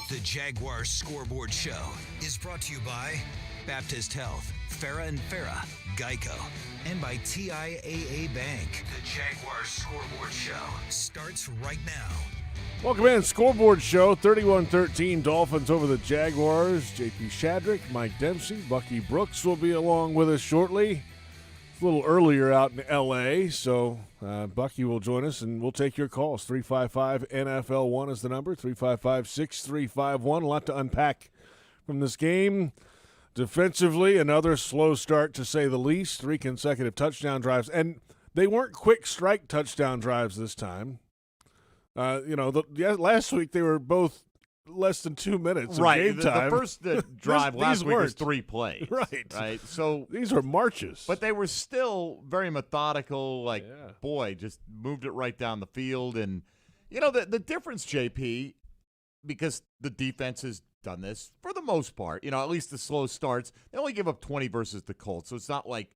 The Jaguars Scoreboard Show is brought to you by Baptist Health, Farah and Farah, Geico, and by TIAA Bank. The Jaguars Scoreboard Show starts right now. Welcome in, Scoreboard Show, 31-13, Dolphins over the Jaguars. JP Shadrick, Mike Dempsey, Bucky Brooks will be along with us shortly. It's a little earlier out in L.A., so Bucky will join us, and we'll take your calls. 355-NFL1 is the number, 355-6351. A lot to unpack from this game. Defensively, another slow start, to say the least. 3 consecutive touchdown drives, and they weren't quick strike touchdown drives this time. Last week they were both less than 2 minutes of game time. The first drive last week was 3 plays. Right. So these are marches. But they were still very methodical, just moved it right down the field. And, the difference, JP, because the defense has done this for the most part, at least the slow starts, they only give up 20 versus the Colts. So it's not like,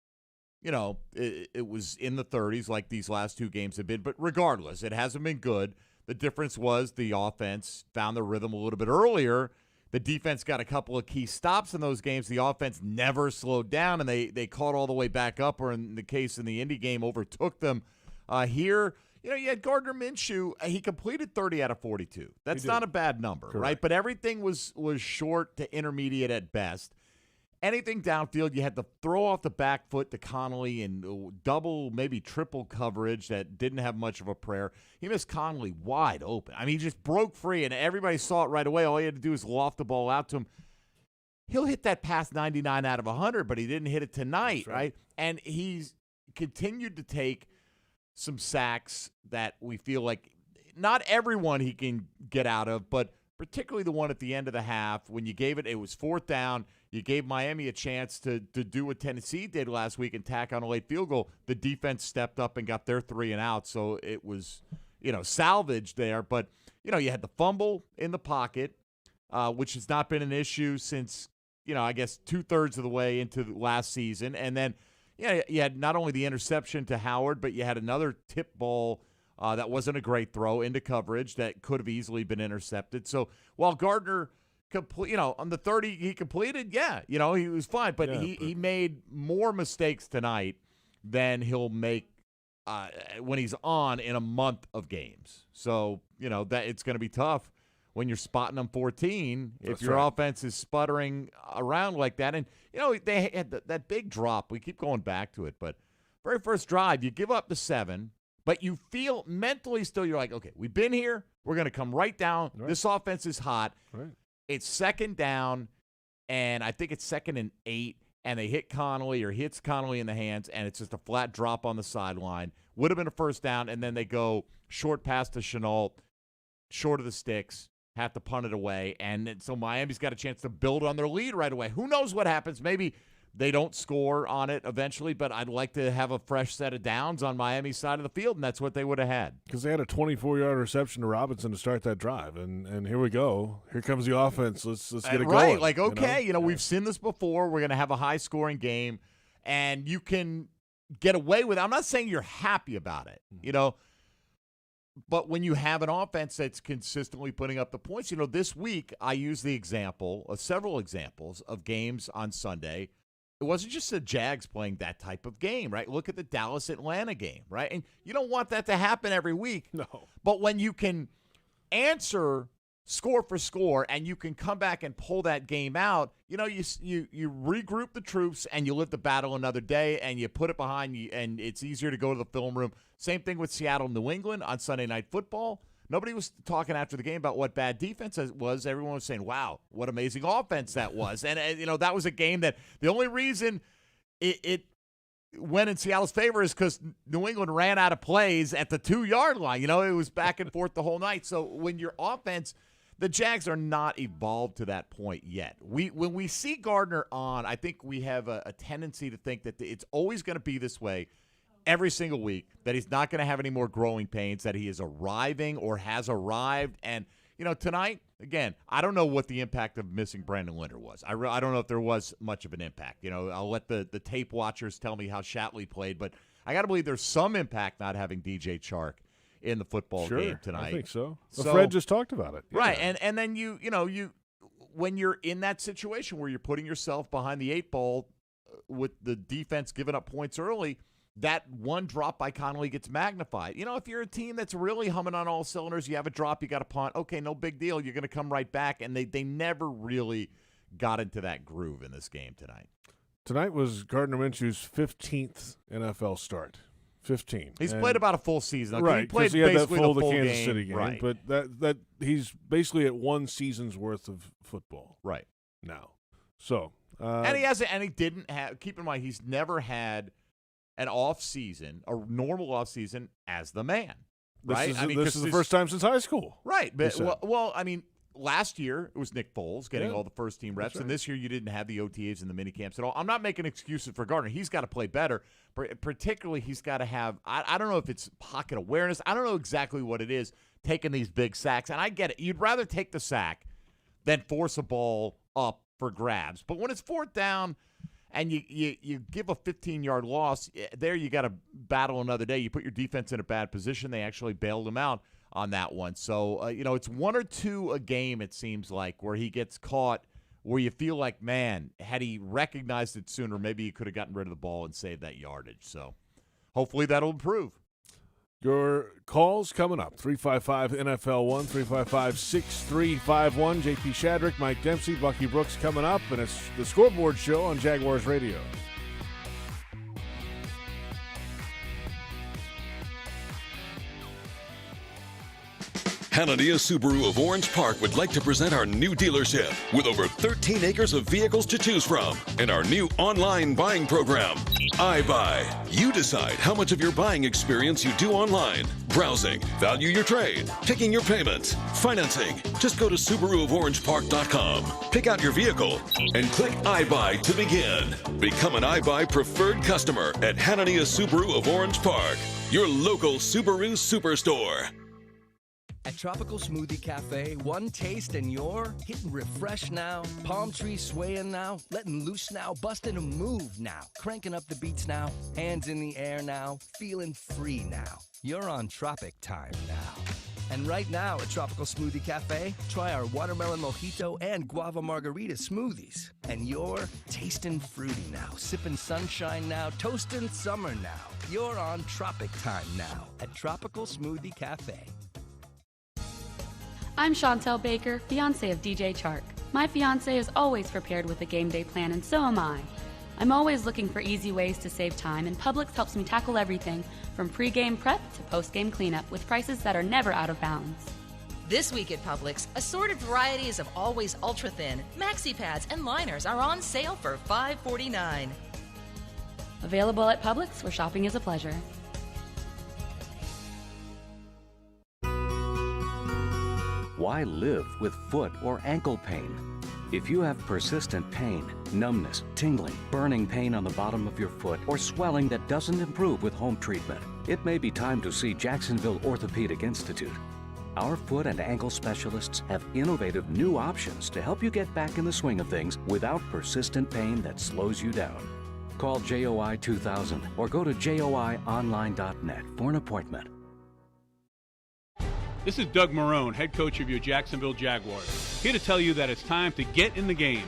it was in the 30s like these last 2 games have been. But regardless, it hasn't been good. The difference was the offense found the rhythm a little bit earlier. The defense got a couple of key stops in those games. The offense never slowed down, and they caught all the way back up, or in the case in the Indy game, overtook them. Here, you had Gardner Minshew. He completed 30 out of 42. That's not a bad number, right? But everything was short to intermediate at best. Anything downfield, you had to throw off the back foot to Conley and double, maybe triple coverage that didn't have much of a prayer. He missed Conley wide open. I mean, he just broke free, and everybody saw it right away. All he had to do was loft the ball out to him. He'll hit that pass 99 out of 100, but he didn't hit it tonight, right? And he's continued to take some sacks that we feel like not everyone he can get out of, but particularly the one at the end of the half when you gave it was 4th down. You gave Miami a chance to do what Tennessee did last week and tack on a late field goal. The defense stepped up and got their 3 and out, so it was, salvaged there. But, you had the fumble in the pocket, which has not been an issue since, I guess 2/3 of the way into the last season. And then, you had not only the interception to Howard, but you had another tip ball that wasn't a great throw into coverage that could have easily been intercepted. So while Gardner on the 30 he completed, he was fine, but he made more mistakes tonight than he'll make when he's on in a month of games. So, that it's going to be tough when you're spotting them 14 if your offense is sputtering around like that. And, they had that big drop. We keep going back to it, but very first drive, you give up the 7, but you feel mentally still you're like, okay, we've been here. We're going to come right down. Right. This offense is hot. Right. It's 2nd down, and I think it's 2nd and 8, and they hit Conley or hits Conley in the hands, and it's just a flat drop on the sideline. Would have been a 1st down, and then they go short pass to Shenault, short of the sticks, have to punt it away, and so Miami's got a chance to build on their lead right away. Who knows what happens? Maybe they don't score on it eventually, but I'd like to have a fresh set of downs on Miami's side of the field, and that's what they would have had. Because they had a 24-yard reception to Robinson to start that drive, and here we go. Here comes the offense. Let's get it going. Right, okay, we've seen this before. We're going to have a high-scoring game, and you can get away with it. I'm not saying you're happy about it, but when you have an offense that's consistently putting up the points, this week I use the example of several examples of games on Sunday. It wasn't just the Jags playing that type of game, right? Look at the Dallas-Atlanta game, right? And you don't want that to happen every week. No. But when you can answer score for score and you can come back and pull that game out, you regroup the troops and you live the battle another day and you put it behind you, and it's easier to go to the film room. Same thing with Seattle, New England on Sunday Night Football. nobody was talking after the game about what bad defense was. Everyone was saying, wow, what amazing offense that was. And that was a game that the only reason it went in Seattle's favor is because New England ran out of plays at the 2-yard line. It was back and forth the whole night. So when your offense, the Jags are not evolved to that point yet. When we see Gardner on, I think we have a tendency to think that it's always going to be this way every single week, that he's not going to have any more growing pains, that he is arriving or has arrived. And, tonight, again, I don't know what the impact of missing Brandon Linder was. I don't know if there was much of an impact. I'll let the tape watchers tell me how Shatley played, but I got to believe there's some impact not having DJ Chark in the football game tonight. I think so. Fred just talked about it. Yeah. Right, and then you when you're in that situation where you're putting yourself behind the 8 ball with the defense giving up points early, that one drop by Conley gets magnified. If you're a team that's really humming on all cylinders, you have a drop, you got a punt, okay, no big deal. You're going to come right back, and they never really got into that groove in this game tonight. Tonight was Gardner Minshew's 15th NFL start. 15. He's played about a full season. Right, he played he had that basically full the full Kansas game. City game. Right. But that he's basically at one season's worth of football. Right. Now. So. And he hasn't. And he didn't have. Keep in mind, he's never had an off season, a normal off season as the man. Right. This is the first time since high school. Right. But last year it was Nick Foles getting all the first team reps, and this year you didn't have the OTAs and the mini camps at all. I'm not making excuses for Gardner. He's got to play better. Particularly, he's got to have. I don't know if it's pocket awareness. I don't know exactly what it is. Taking these big sacks, and I get it. You'd rather take the sack than force a ball up for grabs. But when it's 4th down and you give a 15-yard loss, there you got to battle another day. You put your defense in a bad position. They actually bailed him out on that one. So, it's 1 or 2 a game, it seems like, where he gets caught where you feel like, man, had he recognized it sooner, maybe he could have gotten rid of the ball and saved that yardage. So hopefully that'll improve. Your calls coming up, 355-NFL-1, 355-6351. JP Shadrick, Mike Dempsey, Bucky Brooks coming up, and it's the Scoreboard Show on Jaguars Radio. Hanania Subaru of Orange Park would like to present our new dealership with over 13 acres of vehicles to choose from and our new online buying program, iBuy. You decide how much of your buying experience you do online. Browsing, value your trade, picking your payments, financing. Just go to SubaruofOrangePark.com, pick out your vehicle, and click iBuy to begin. Become an iBuy preferred customer at Hanania Subaru of Orange Park, your local Subaru superstore. At Tropical Smoothie Cafe, one taste and you're hitting refresh now, palm tree swaying now, letting loose now, busting a move now, cranking up the beats now, hands in the air now, feeling free now. You're on Tropic time now. And right now at Tropical Smoothie Cafe, try our watermelon mojito and guava margarita smoothies. And you're tasting fruity now, sipping sunshine now, toasting summer now. You're on Tropic time now at Tropical Smoothie Cafe. I'm Chantel Baker, fiancée of DJ Chark. My fiancé is always prepared with a game day plan, and so am I. I'm always looking for easy ways to save time, and Publix helps me tackle everything from pre-game prep to post-game cleanup with prices that are never out of bounds. This week at Publix, assorted varieties of Always Ultra Thin, maxi pads, and liners are on sale for $5.49. Available at Publix, where shopping is a pleasure. Why live with foot or ankle pain? If you have persistent pain, numbness, tingling, burning pain on the bottom of your foot, or swelling that doesn't improve with home treatment, it may be time to see Jacksonville Orthopedic Institute. Our foot and ankle specialists have innovative new options to help you get back in the swing of things without persistent pain that slows you down. Call JOI 2000 or go to joionline.net for an appointment. This is Doug Marrone, head coach of your Jacksonville Jaguars, here to tell you that it's time to get in the game.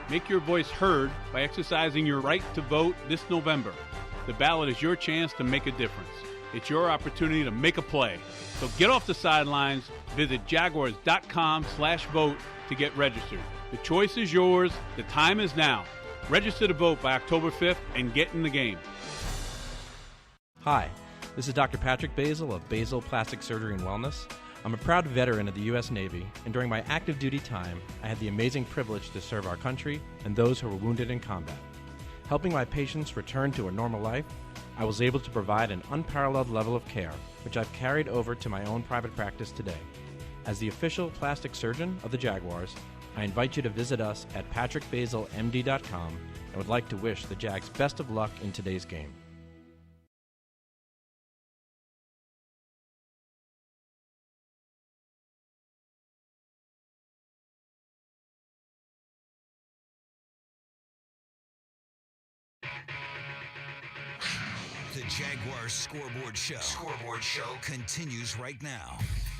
Make your voice heard by exercising your right to vote this November. The ballot is your chance to make a difference. It's your opportunity to make a play. So get off the sidelines, visit jaguars.com/vote to get registered. The choice is yours, the time is now. Register to vote by October 5th and get in the game. Hi. This is Dr. Patrick Basil of Basil Plastic Surgery and Wellness. I'm a proud veteran of the U.S. Navy, and during my active duty time, I had the amazing privilege to serve our country and those who were wounded in combat. Helping my patients return to a normal life, I was able to provide an unparalleled level of care, which I've carried over to my own private practice today. As the official plastic surgeon of the Jaguars, I invite you to visit us at patrickbasilmd.com and would like to wish the Jags best of luck in today's game. The Jaguars Scoreboard Show. Scoreboard Show continues right now.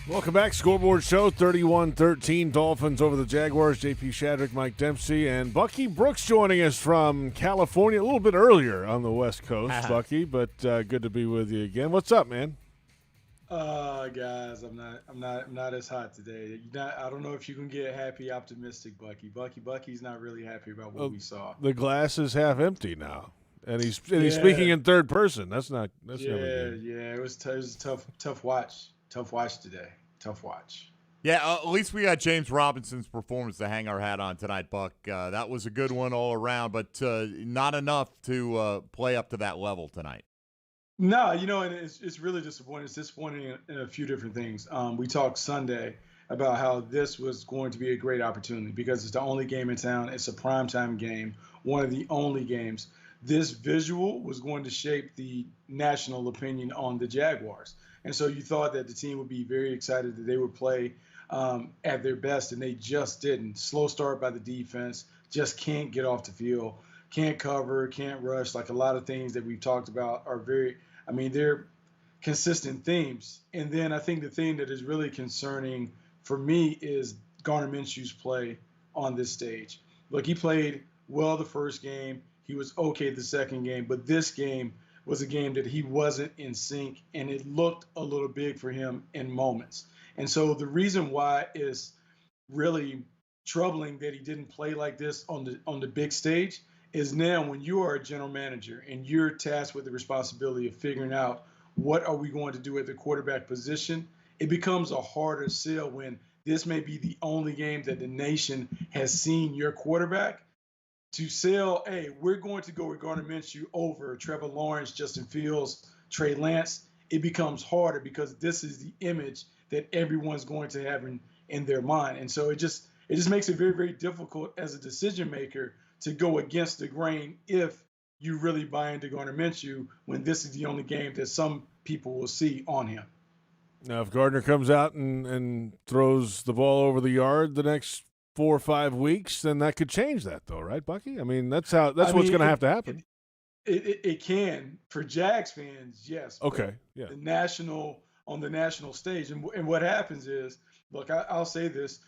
Welcome back. Scoreboard Show, 31-13. Dolphins over the Jaguars. JP Shadrick, Mike Dempsey, and Bucky Brooks joining us from California a little bit earlier on the West Coast, Bucky, but good to be with you again. What's up, man? Guys, I'm not as hot today. I don't know if you can get happy, optimistic, Bucky. Bucky's not really happy about what we saw. The glass is half empty now. And he's speaking in third person. That's never good. Yeah. It was a tough watch. Tough watch today. Tough watch. Yeah, at least we got James Robinson's performance to hang our hat on tonight, Buck. That was a good one all around, but not enough to play up to that level tonight. No, and it's really disappointing. It's disappointing in a few different things. We talked Sunday about how this was going to be a great opportunity because it's the only game in town. It's a primetime game, one of the only games. This visual was going to shape the national opinion on the Jaguars. And so you thought that the team would be very excited that they would play at their best, and they just didn't. Slow start by the defense, just can't get off the field, can't cover, can't rush. Like a lot of things that we've talked about are they're consistent themes. And then I think the thing that is really concerning for me is Gardner Minshew's play on this stage. Look, he played well the first game. He was okay the second game, but this game was a game that he wasn't in sync, and it looked a little big for him in moments. And so the reason why it's really troubling that he didn't play like this on the big stage is now when you are a general manager and you're tasked with the responsibility of figuring out what are we going to do at the quarterback position, it becomes a harder sell when this may be the only game that the nation has seen your quarterback. To sell, hey, we're going to go with Gardner Minshew over Trevor Lawrence, Justin Fields, Trey Lance, it becomes harder because this is the image that everyone's going to have in their mind. And so it just makes it very, very difficult as a decision maker to go against the grain if you really buy into Gardner Minshew when this is the only game that some people will see on him. Now, if Gardner comes out and throws the ball over the yard the next 4 or 5 weeks, then that could change that, though, right, Bucky? I mean, that's what's going to have to happen. It can for Jags fans, yes. Okay, yeah. On the national stage, and what happens is, look, I'll say this: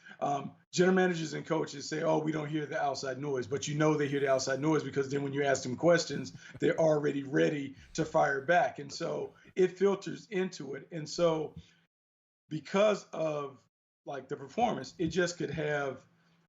general managers and coaches say, "Oh, we don't hear the outside noise," but they hear the outside noise because then when you ask them questions, they're already ready to fire back, and so it filters into it, and so because of the performance, it just could have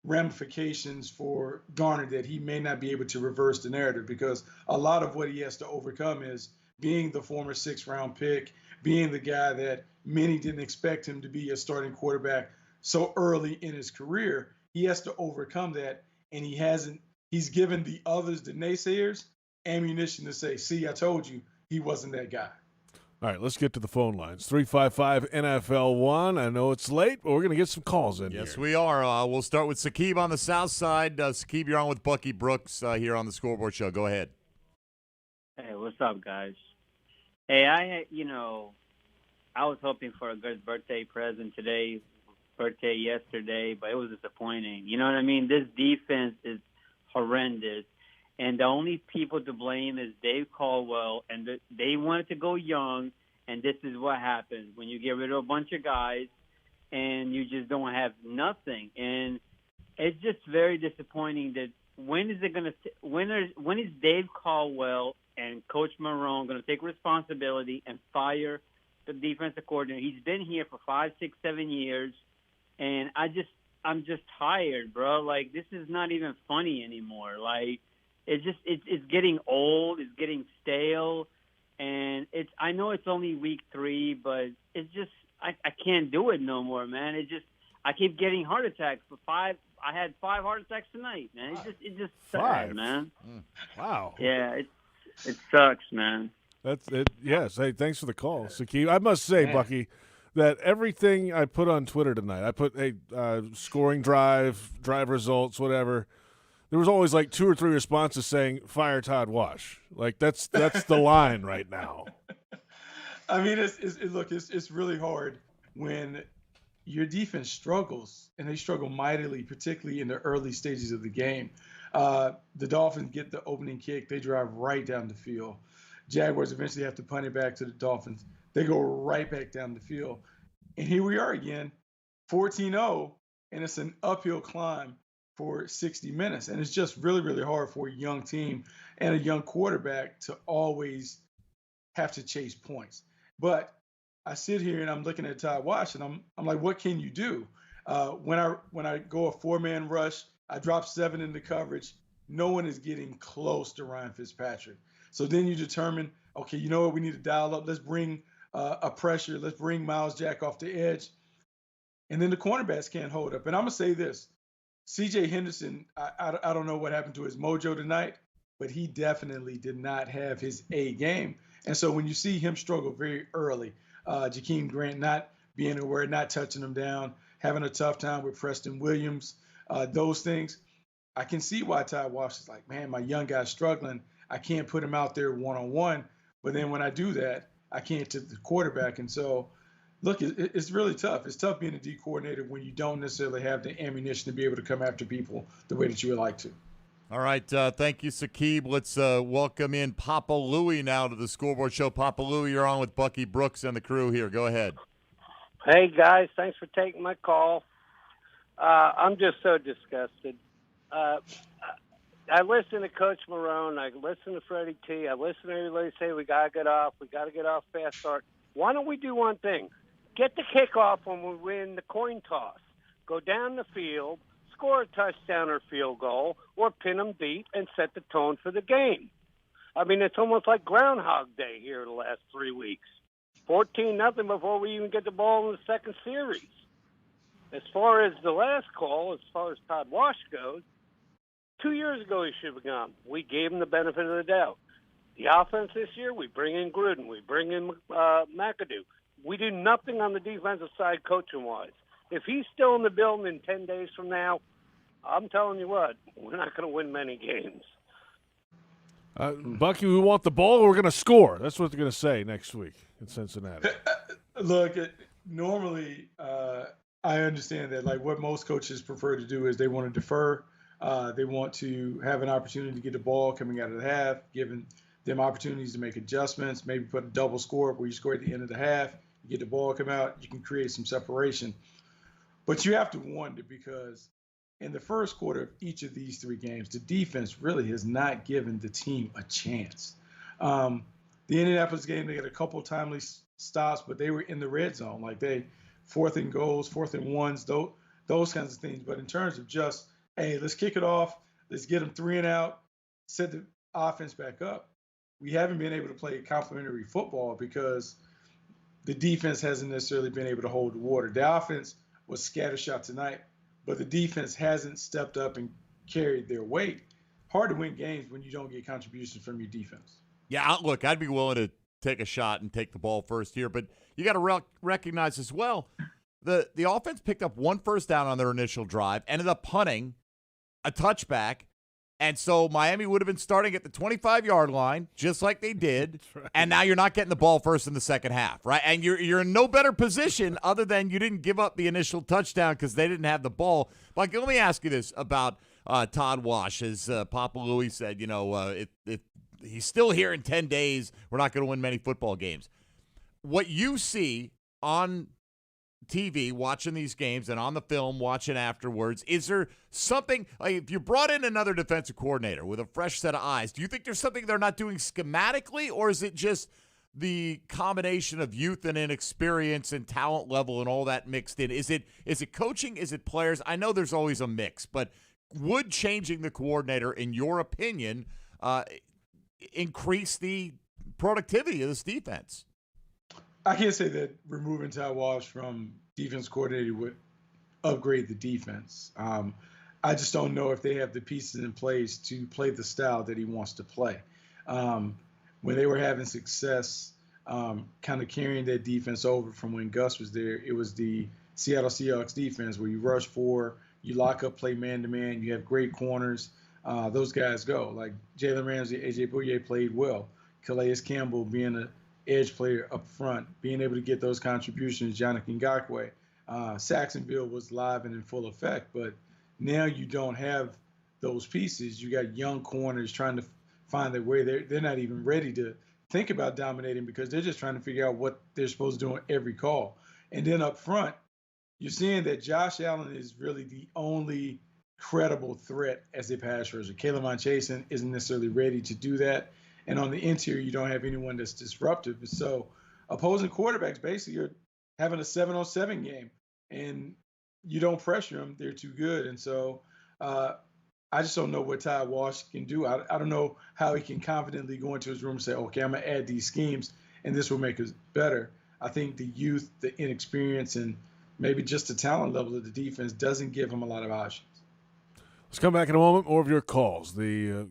ramifications for Garner that he may not be able to reverse the narrative because a lot of what he has to overcome is being the former 6th-round pick, being the guy that many didn't expect him to be a starting quarterback so early in his career. He has to overcome that, and he's given the others, the naysayers, ammunition to say, see, I told you he wasn't that guy. All right, let's get to the phone lines. 355-NFL-1. I know it's late, but we're going to get some calls in here. Yes, we are. We'll start with Sakib on the south side. Sakib, you're on with Bucky Brooks here on the Scoreboard Show. Go ahead. Hey, what's up, guys? Hey, I was hoping for a good birthday present today, birthday yesterday, but it was disappointing. You know what I mean? This defense is horrendous. And the only people to blame is Dave Caldwell, and they wanted to go young, and this is what happens when you get rid of a bunch of guys and you just don't have nothing. And it's just very disappointing that when is Dave Caldwell and Coach Marrone going to take responsibility and fire the defensive coordinator? He's been here for 5, 6, 7 years, and I'm just tired, bro. Like, this is not even funny anymore. Like, it's getting old, it's getting stale, and I know it's only week 3, but I can't do it no more, man. I keep getting heart attacks. I had 5 heart attacks tonight, man. It's just sad, man. Wow. Yeah, it sucks, man. That's it. Yes. Hey, thanks for the call, Sakib. I must say, Bucky, that everything I put on Twitter tonight, I put scoring drive results, whatever. There was always like 2 or 3 responses saying "Fire Todd Wash." Like that's the line right now. I mean, it's really hard when your defense struggles, and they struggle mightily, particularly in the early stages of the game. The Dolphins get the opening kick. They drive right down the field. Jaguars eventually have to punt it back to the Dolphins. They go right back down the field. And here we are again, 14-0, and it's an uphill climb for 60 minutes. And it's just really, really hard for a young team and a young quarterback to always have to chase points. But I sit here and I'm looking at Todd Wash, and I'm like, what can you do? When I go a 4-man rush, I drop 7 into coverage. No one is getting close to Ryan Fitzpatrick. So then you determine, okay, you know what? We need to dial up. Let's bring a pressure. Let's bring Miles Jack off the edge. And then the cornerbacks can't hold up. And I'm going to say this. C.J. Henderson, I don't know what happened to his mojo tonight, but he definitely did not have his A game. And so when you see him struggle very early, Jakeem Grant not being aware, not touching him down, having a tough time with Preston Williams, those things, I can see why Todd Wash is like, man, my young guy's struggling. I can't put him out there one-on-one. But then when I do that, I can't to the quarterback. And so, look, it's really tough. It's tough being a D coordinator when you don't necessarily have the ammunition to be able to come after people the way that you would like to. All right. Thank you, Sakib. Let's welcome in Papa Louie now to the Scoreboard Show. Papa Louie, you're on with Bucky Brooks and the crew here. Go ahead. Hey, guys. Thanks for taking my call. I'm just so disgusted. I listen to Coach Marrone. I listen to Freddie T. I listen to everybody say we got to get off. We got to get off fast start. Why don't we do one thing? Get the kickoff when we win the coin toss. Go down the field, score a touchdown or field goal, or pin them deep and set the tone for the game. I mean, it's almost like Groundhog Day here the last 3 weeks. 14-0 before we even get the ball in the second series. As far as the last call, as far as Todd Wash goes, 2 years ago he should have gone. We gave him the benefit of the doubt. The offense this year, we bring in Gruden. We bring in McAdoo. We do nothing on the defensive side coaching-wise. If he's still in the building in 10 days from now, I'm telling you what, we're not going to win many games. Bucky, we want the ball or we're going to score. That's what they're going to say next week in Cincinnati. Look, normally I understand that, like, what most coaches prefer to do is they want to defer. They want to have an opportunity to get the ball coming out of the half, giving them opportunities to make adjustments, maybe put a double score where you score at the end of the half, you get the ball come out, you can create some separation. But you have to wonder, because in the first quarter of each of these 3 games, the defense really has not given the team a chance. The Indianapolis game, they got a couple timely stops, but they were in the red zone. Like, they 4th and goals, 4th and ones, those kinds of things. But in terms of just, hey, let's kick it off, let's get them 3 and out, set the offense back up, we haven't been able to play complementary football because the defense hasn't necessarily been able to hold the water. The offense was scattershot tonight, but the defense hasn't stepped up and carried their weight. Hard to win games when you don't get contributions from your defense. Yeah, look, I'd be willing to take a shot and take the ball first here, but you got to recognize as well, the offense picked up 1 first down on their initial drive, ended up punting a touchback, and so Miami would have been starting at the 25-yard line, just like they did, right. And now you're not getting the ball first in the second half, right? And you're in no better position other than you didn't give up the initial touchdown because they didn't have the ball. But let me ask you this about Todd Wash. As Papa Louie said, you know, if he's still here in 10 days, we're not going to win many football games. What you see on TV watching these games and on the film watching afterwards, is there something, like, if you brought in another defensive coordinator with a fresh set of eyes, do you think there's something they're not doing schematically, or is it just the combination of youth and inexperience and talent level and all that mixed in? Is it coaching? Is it players? I know there's always a mix, but would changing the coordinator, in your opinion, increase the productivity of this defense? I can't say that removing Ty Walsh from defense coordinator would upgrade the defense. I just don't know if they have the pieces in place to play the style that he wants to play. When they were having success kind of carrying that defense over from when Gus was there, it was the Seattle Seahawks defense where you rush 4, you lock up, play man-to-man, you have great corners. Those guys go. Like Jalen Ramsey, A.J. Bouye played well. Calais Campbell being an edge player up front, being able to get those contributions, Yannick Ngakoue. Saxonville was live and in full effect, but now you don't have those pieces. You got young corners trying to find their way. They're not even ready to think about dominating because they're just trying to figure out what they're supposed to do on every call. And then up front, you're seeing that Josh Allen is really the only credible threat as a pass rusher. K'Lavon Chasen isn't necessarily ready to do that. And on the interior, you don't have anyone that's disruptive. So opposing quarterbacks basically are having a 7-on-7 game. And you don't pressure them, they're too good. And so I just don't know what Ty Walsh can do. I don't know how he can confidently go into his room and say, okay, I'm going to add these schemes, and this will make us better. I think the youth, the inexperience, and maybe just the talent level of the defense doesn't give him a lot of options. Let's come back in a moment. More of your calls. The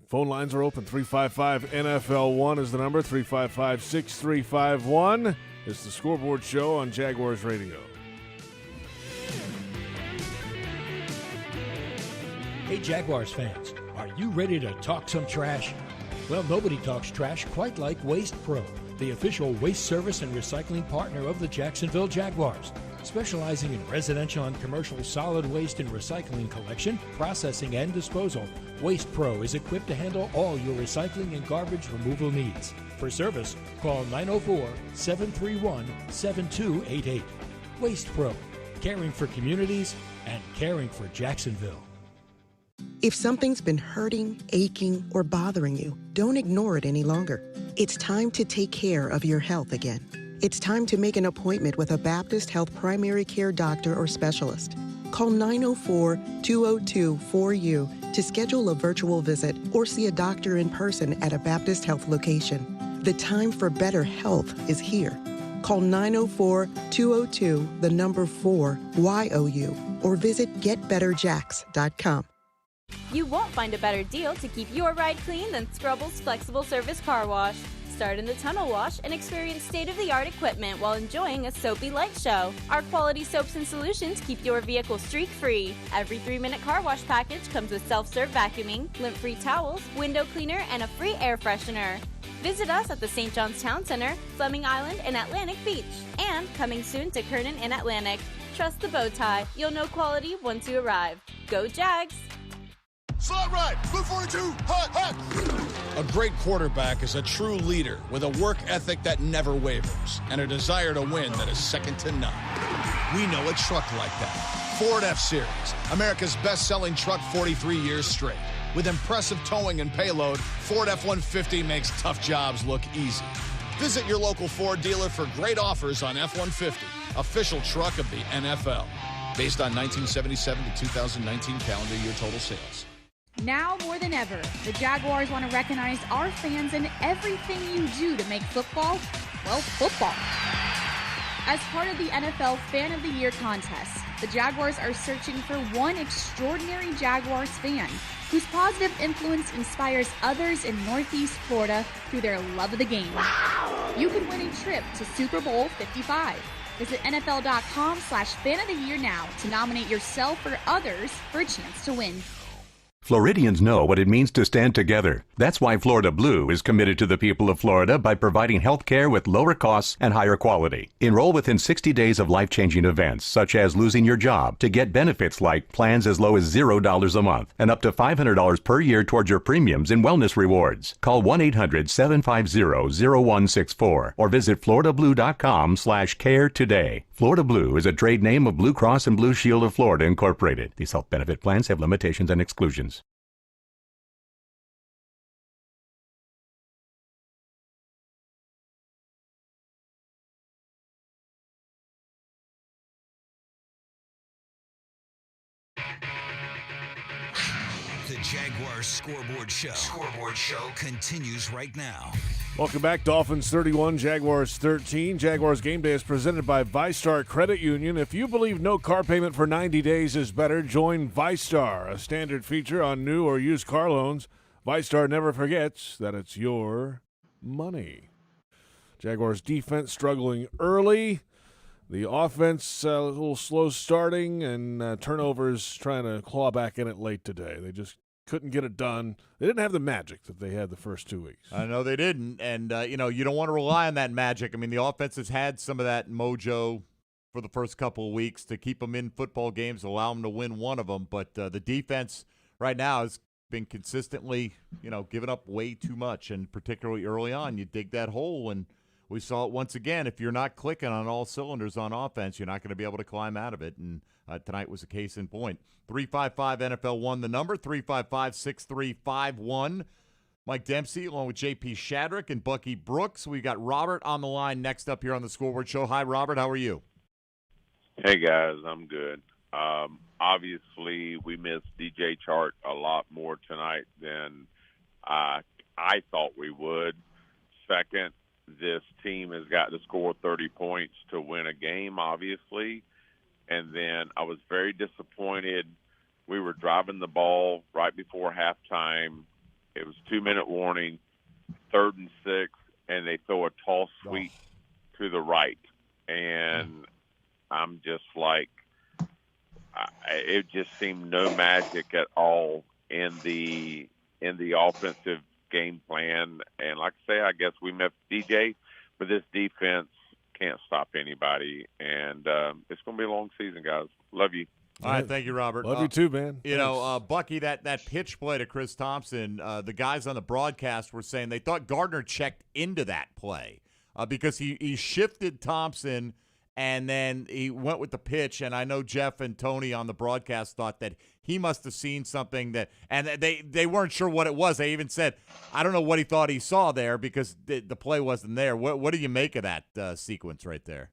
phone lines are open. 355-NFL-1 is the number. 355-6351. It's the Scoreboard Show on Jaguars Radio. Hey, Jaguars fans, are you ready to talk some trash? Well, nobody talks trash quite like Waste Pro, the official waste service and recycling partner of the Jacksonville Jaguars. Specializing in residential and commercial solid waste and recycling collection, processing, and disposal, Waste Pro is equipped to handle all your recycling and garbage removal needs. For service, call 904-731-7288. Waste Pro, caring for communities and caring for Jacksonville. If something's been hurting, aching, or bothering you, don't ignore it any longer. It's time to take care of your health again. It's time to make an appointment with a Baptist Health primary care doctor or specialist. Call 904-202-4U to schedule a virtual visit or see a doctor in person at a Baptist Health location. The time for better health is here. Call 904-202-4YOU or visit getbetterjacks.com. You won't find a better deal to keep your ride clean than Scrubble's Flexible Service Car Wash. Start in the tunnel wash and experience state-of-the-art equipment while enjoying a soapy light show. Our quality soaps and solutions keep your vehicle streak-free. Every 3-minute car wash package comes with self-serve vacuuming, lint-free towels, window cleaner, and a free air freshener. Visit us at the St. John's Town Center, Fleming Island, and Atlantic Beach. And coming soon to Kernan and Atlantic. Trust the bow tie. You'll know quality once you arrive. Go Jags! Slot right, blue 42, hot, hot. A great quarterback is a true leader with a work ethic that never wavers and a desire to win that is second to none. We know a truck like that. Ford F-Series, America's best-selling truck 43 years straight. With impressive towing and payload, Ford F-150 makes tough jobs look easy. Visit your local Ford dealer for great offers on F-150, official truck of the NFL. Based on 1977 to 2019 calendar year total sales. Now more than ever, the Jaguars want to recognize our fans and everything you do to make football, well, football. As part of the NFL Fan of the Year contest, the Jaguars are searching for one extraordinary Jaguars fan whose positive influence inspires others in Northeast Florida through their love of the game. You can win a trip to Super Bowl 55. Visit NFL.com/Fan of the Year now to nominate yourself or others for a chance to win. Floridians know what it means to stand together. That's why Florida Blue is committed to the people of Florida by providing health care with lower costs and higher quality. Enroll within 60 days of life-changing events, such as losing your job, to get benefits like plans as low as $0 a month and up to $500 per year towards your premiums and wellness rewards. Call 1-800-750-0164 or visit floridablue.com/care today. Florida Blue is a trade name of Blue Cross and Blue Shield of Florida, Incorporated. These health benefit plans have limitations and exclusions. The Jaguars Scoreboard Show continues right now. Welcome back. Dolphins 31, Jaguars 13. Jaguars Game Day is presented by ViStar Credit Union. If you believe no car payment for 90 days is better, join ViStar, a standard feature on new or used car loans. ViStar never forgets that it's your money. Jaguars defense struggling early. The offense a little slow starting, and turnovers trying to claw back in it late today. They just couldn't get it done. They didn't have the magic that they had the first 2 weeks. I know they didn't, and you don't want to rely on that magic. I mean, the offense has had some of that mojo for the first couple of weeks to keep them in football games, allow them to win one of them, but the defense right now has been consistently, giving up way too much, and particularly early on, you dig that hole, and we saw it once again. If you're not clicking on all cylinders on offense, you're not going to be able to climb out of it, and tonight was a case in point. 355 NFL 1, the number, 355-6351. Mike Dempsey along with JP Shadrick and Bucky Brooks. We got Robert on the line next up here on the Scoreboard Show. Hi, Robert. How are you? Hey, guys. I'm good. Obviously, we missed DJ Chark a lot more tonight than I thought we would. Second, this team has got to score 30 points to win a game, obviously. And then I was very disappointed. We were driving the ball right before halftime. It was 2-minute warning, 3rd and 6, and they throw a toss sweep to the right. And I'm just like, it just seemed no magic at all in the offensive game plan. And like I say, I guess we met DJ, but this defense can't stop anybody, and it's going to be a long season, guys. Love you. All right, thank you, Robert. Love you too, man. Bucky, that pitch play to Chris Thompson, the guys on the broadcast were saying they thought Gardner checked into that play because he shifted Thompson, and then he went with the pitch, and I know Jeff and Tony on the broadcast thought that he must have seen something and they weren't sure what it was. They even said, I don't know what he thought he saw there because the play wasn't there. What do you make of that sequence right there?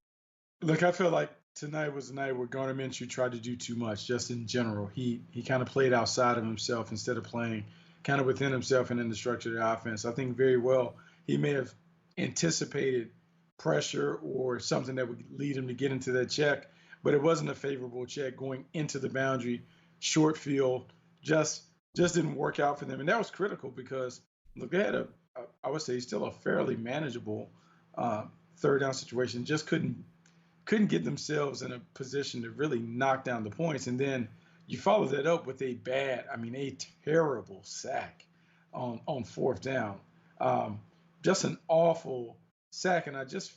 Look, I feel like tonight was the night where Gardner Minshew tried to do too much, just in general. He kind of played outside of himself instead of playing kind of within himself and in the structure of the offense. I think very well he may have anticipated pressure or something that would lead him to get into that check, but it wasn't a favorable check going into the boundary, short field, just didn't work out for them. And that was critical because, look, they had I would say still a fairly manageable third down situation, just couldn't get themselves in a position to really knock down the points. And then you follow that up with a terrible sack on 4th down. Just an awful sack. And I just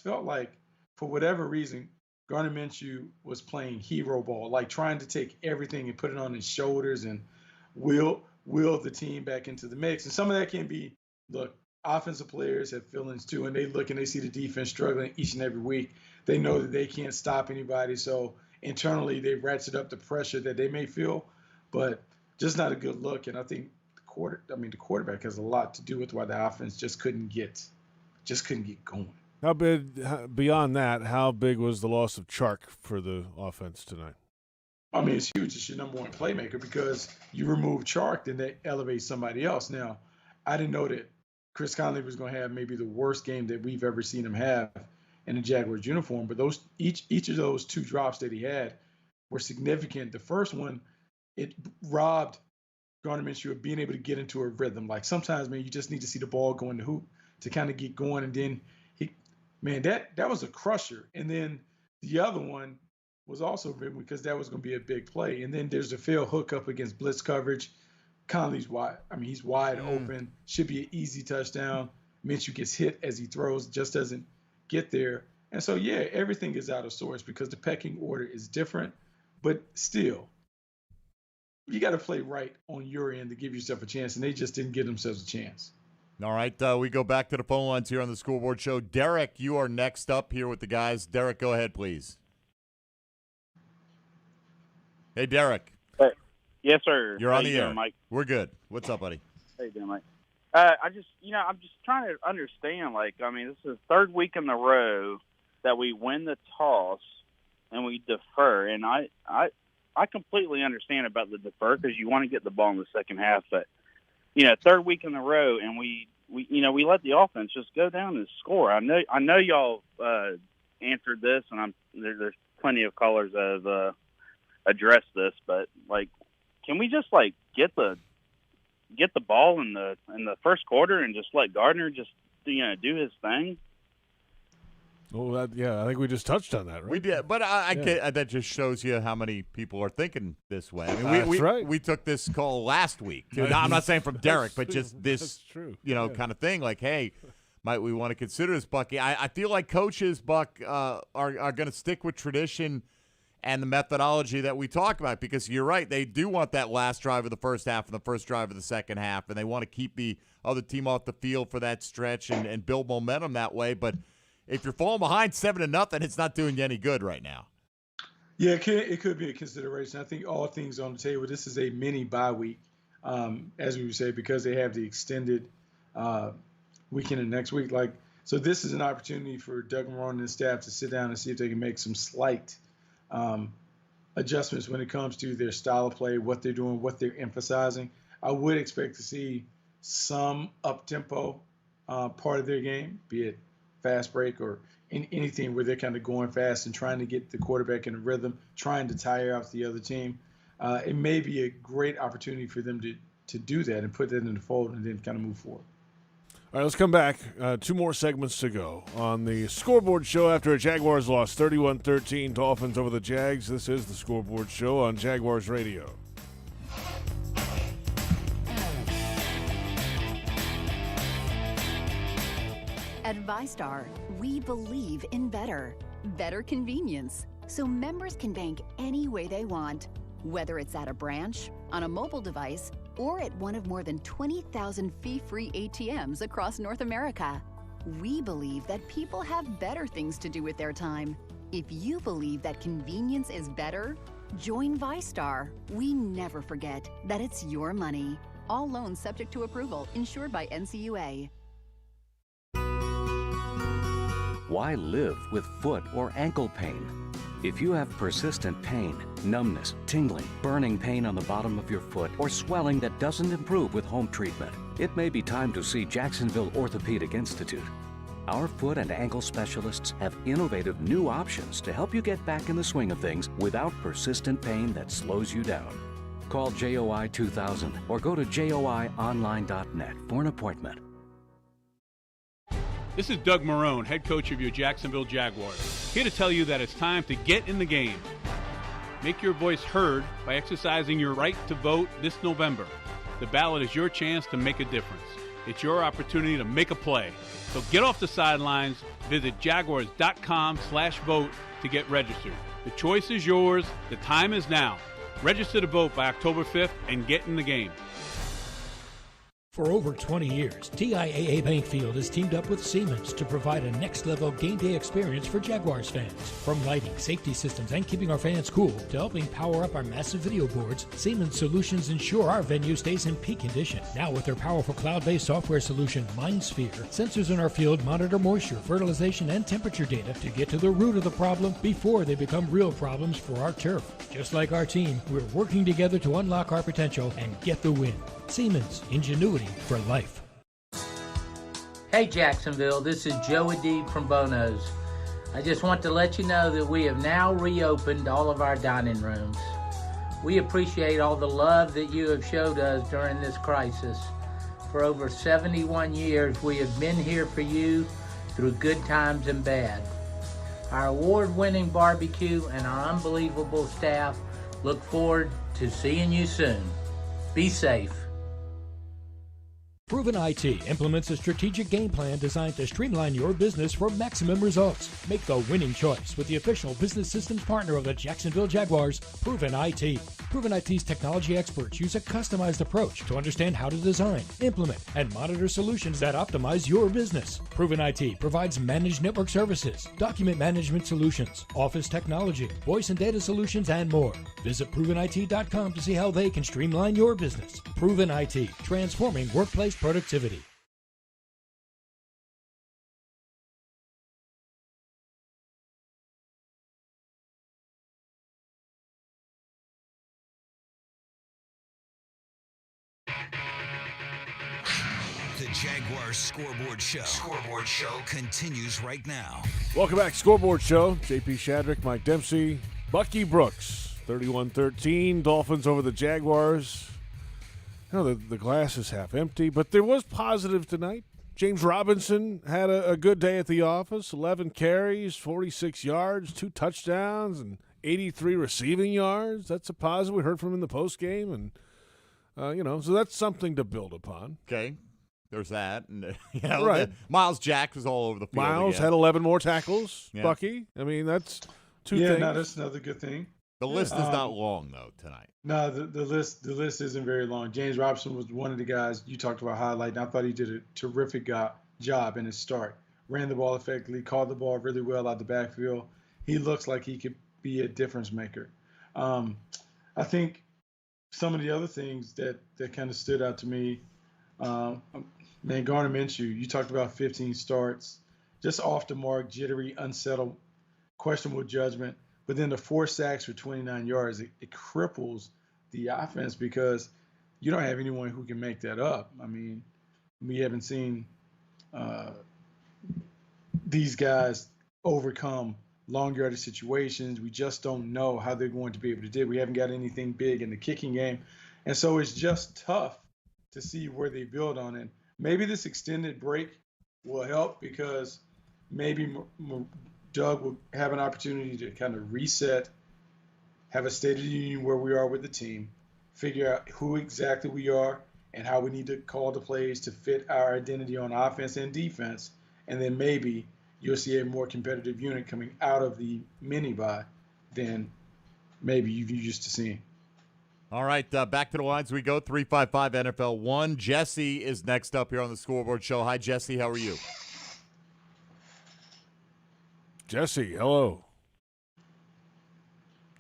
felt like, for whatever reason, Gardner Minshew was playing hero ball, like trying to take everything and put it on his shoulders and wheel the team back into the mix. And some of that can be, look, offensive players have feelings too, and they look and they see the defense struggling each and every week. They know that they can't stop anybody, so internally they ratchet up the pressure that they may feel, but just not a good look. And I think the quarterback has a lot to do with why the offense just couldn't get going. How big, beyond that, how big was the loss of Chark for the offense tonight? I mean, it's huge. It's your number one playmaker because you remove Chark, then they elevate somebody else. Now, I didn't know that Chris Conley was going to have maybe the worst game that we've ever seen him have in a Jaguars uniform, but each of those 2 drops that he had were significant. The first one, it robbed Gardner Minshew of being able to get into a rhythm. Like sometimes, man, you just need to see the ball go in the hoop to kind of get going, and then that was a crusher. And then the other one was also big because that was going to be a big play. And then there's the failed hookup against blitz coverage. Conley's wide. I mean, he's wide open. Should be an easy touchdown. Minshew gets hit as he throws, just doesn't get there. And so, yeah, everything is out of sorts because the pecking order is different. But still, you got to play right on your end to give yourself a chance, and they just didn't give themselves a chance. All right, we go back to the phone lines here on the Scoreboard Show. Derek, you are next up here with the guys. Derek, go ahead, please. Hey, Derek. Hey. Yes, sir. You're on the air, Mike. We're good. What's up, buddy? How you doing, Mike? I'm just trying to understand. This is the 3rd week in a row that we win the toss and we defer, and I completely understand about the defer because you want to get the ball in the second half, but 3rd week in a row and we we let the offense just go down and score. I know y'all answered this, and there's plenty of callers that have addressed this, but like, can we just like get the ball in the first quarter and just let Gardner just do his thing? Well, I think we just touched on that, right? We did, but that just shows you how many people are thinking this way. I mean, That's right. We took this call last week, too. Now, I'm not saying from Derek, but just this, kind of thing. Like, hey, might we want to consider this, Bucky? I feel like coaches, Buck, are going to stick with tradition and the methodology that we talk about, because you're right, they do want that last drive of the first half and the first drive of the second half, and they want to keep the other team off the field for that stretch and build momentum that way. But if you're falling behind 7-0, it's not doing you any good right now. Yeah, it could be a consideration. I think all things on the table. This is a mini bye week, as we would say, because they have the extended weekend of next week. So this is an opportunity for Doug Marrone and his staff to sit down and see if they can make some slight adjustments when it comes to their style of play, what they're doing, what they're emphasizing. I would expect to see some up-tempo part of their game, be it fast break or anything where they're kind of going fast and trying to get the quarterback in a rhythm, trying to tire out the other team. It may be a great opportunity for them to do that and put that in the fold and then kind of move forward. All right, let's come back. 2 more segments to go on the Scoreboard Show after a Jaguars loss 31-13, Dolphins over the Jags. This is the Scoreboard Show on Jaguars Radio. At VyStar, we believe in better convenience, so members can bank any way they want, whether it's at a branch, on a mobile device, or at one of more than 20,000 fee-free ATMs across North America. We believe that people have better things to do with their time. If you believe that convenience is better, join VyStar. We never forget that it's your money. All loans subject to approval, insured by NCUA. Why live with foot or ankle pain? If you have persistent pain, numbness, tingling, burning pain on the bottom of your foot, or swelling that doesn't improve with home treatment, it may be time to see Jacksonville Orthopedic Institute. Our foot and ankle specialists have innovative new options to help you get back in the swing of things without persistent pain that slows you down. Call JOI 2000 or go to joionline.net for an appointment. This is Doug Marrone, head coach of your Jacksonville Jaguars, here to tell you that it's time to get in the game. Make your voice heard by exercising your right to vote this November. The ballot is your chance to make a difference. It's your opportunity to make a play. So get off the sidelines, visit jaguars.com/vote to get registered. The choice is yours. The time is now. Register to vote by October 5th and get in the game. For over 20 years, TIAA Bank Field has teamed up with Siemens to provide a next-level game day experience for Jaguars fans. From lighting, safety systems, and keeping our fans cool, to helping power up our massive video boards, Siemens solutions ensure our venue stays in peak condition. Now with their powerful cloud-based software solution, MindSphere, sensors in our field monitor moisture, fertilization, and temperature data to get to the root of the problem before they become real problems for our turf. Just like our team, we're working together to unlock our potential and get the win. Siemens, ingenuity for life. Hey Jacksonville, this is Joe Adib from Bono's. I just want to let you know that we have now reopened all of our dining rooms. We appreciate all the love that you have showed us during this crisis. For over 71 years, we have been here for you through good times and bad. Our award-winning barbecue and our unbelievable staff look forward to seeing you soon. Be safe. Proven IT implements a strategic game plan designed to streamline your business for maximum results. Make the winning choice with the official business systems partner of the Jacksonville Jaguars, Proven IT. Proven IT's technology experts use a customized approach to understand how to design, implement, and monitor solutions that optimize your business. Proven IT provides managed network services, document management solutions, office technology, voice and data solutions, and more. Visit ProvenIT.com to see how they can streamline your business. Proven IT, transforming workplace productivity. The The Jaguars Scoreboard Show. Scoreboard Show continues right now. Welcome back, Scoreboard Show. JP Shadrick, Mike Dempsey, Bucky Brooks, 31-13. Dolphins over the Jaguars. You know, the glass is half empty, but there was positive tonight. James Robinson had a good day at the office, 11 carries, 46 yards, 2 touchdowns, and 83 receiving yards. That's a positive. We heard from him in the postgame, and, so that's something to build upon. Okay. There's that. And, right. Miles Jack was all over the field. Miles again. had 11 more tackles, Yeah. Bucky. I mean, that's two Yeah, things. no, that's another good thing. The list is not long, though, tonight. No, the list isn't very long. James Robinson was one of the guys you talked about highlighting. I thought he did a terrific job in his start. Ran the ball effectively, caught the ball really well out the backfield. He looks like he could be a difference maker. I think some of the other things that kind of stood out to me, Gardner Minshew, you talked about 15 starts, just off the mark, jittery, unsettled, questionable judgment. But then the 4 sacks for 29 yards, it cripples the offense because you don't have anyone who can make that up. I mean, we haven't seen these guys overcome long yardage situations. We just don't know how they're going to be able to do it. We haven't got anything big in the kicking game. And so it's just tough to see where they build on it. Maybe this extended break will help because maybe Doug will have an opportunity to kind of reset, have a state of the union where we are with the team, figure out who exactly we are and how we need to call the plays to fit our identity on offense and defense. And then maybe you'll see a more competitive unit coming out of the mini-bye than maybe you've used to seeing. All right, back to the lines we go. 355 NFL 1. Jesse is next up here on the Scoreboard Show. Hi, Jesse. How are you? Jesse, hello.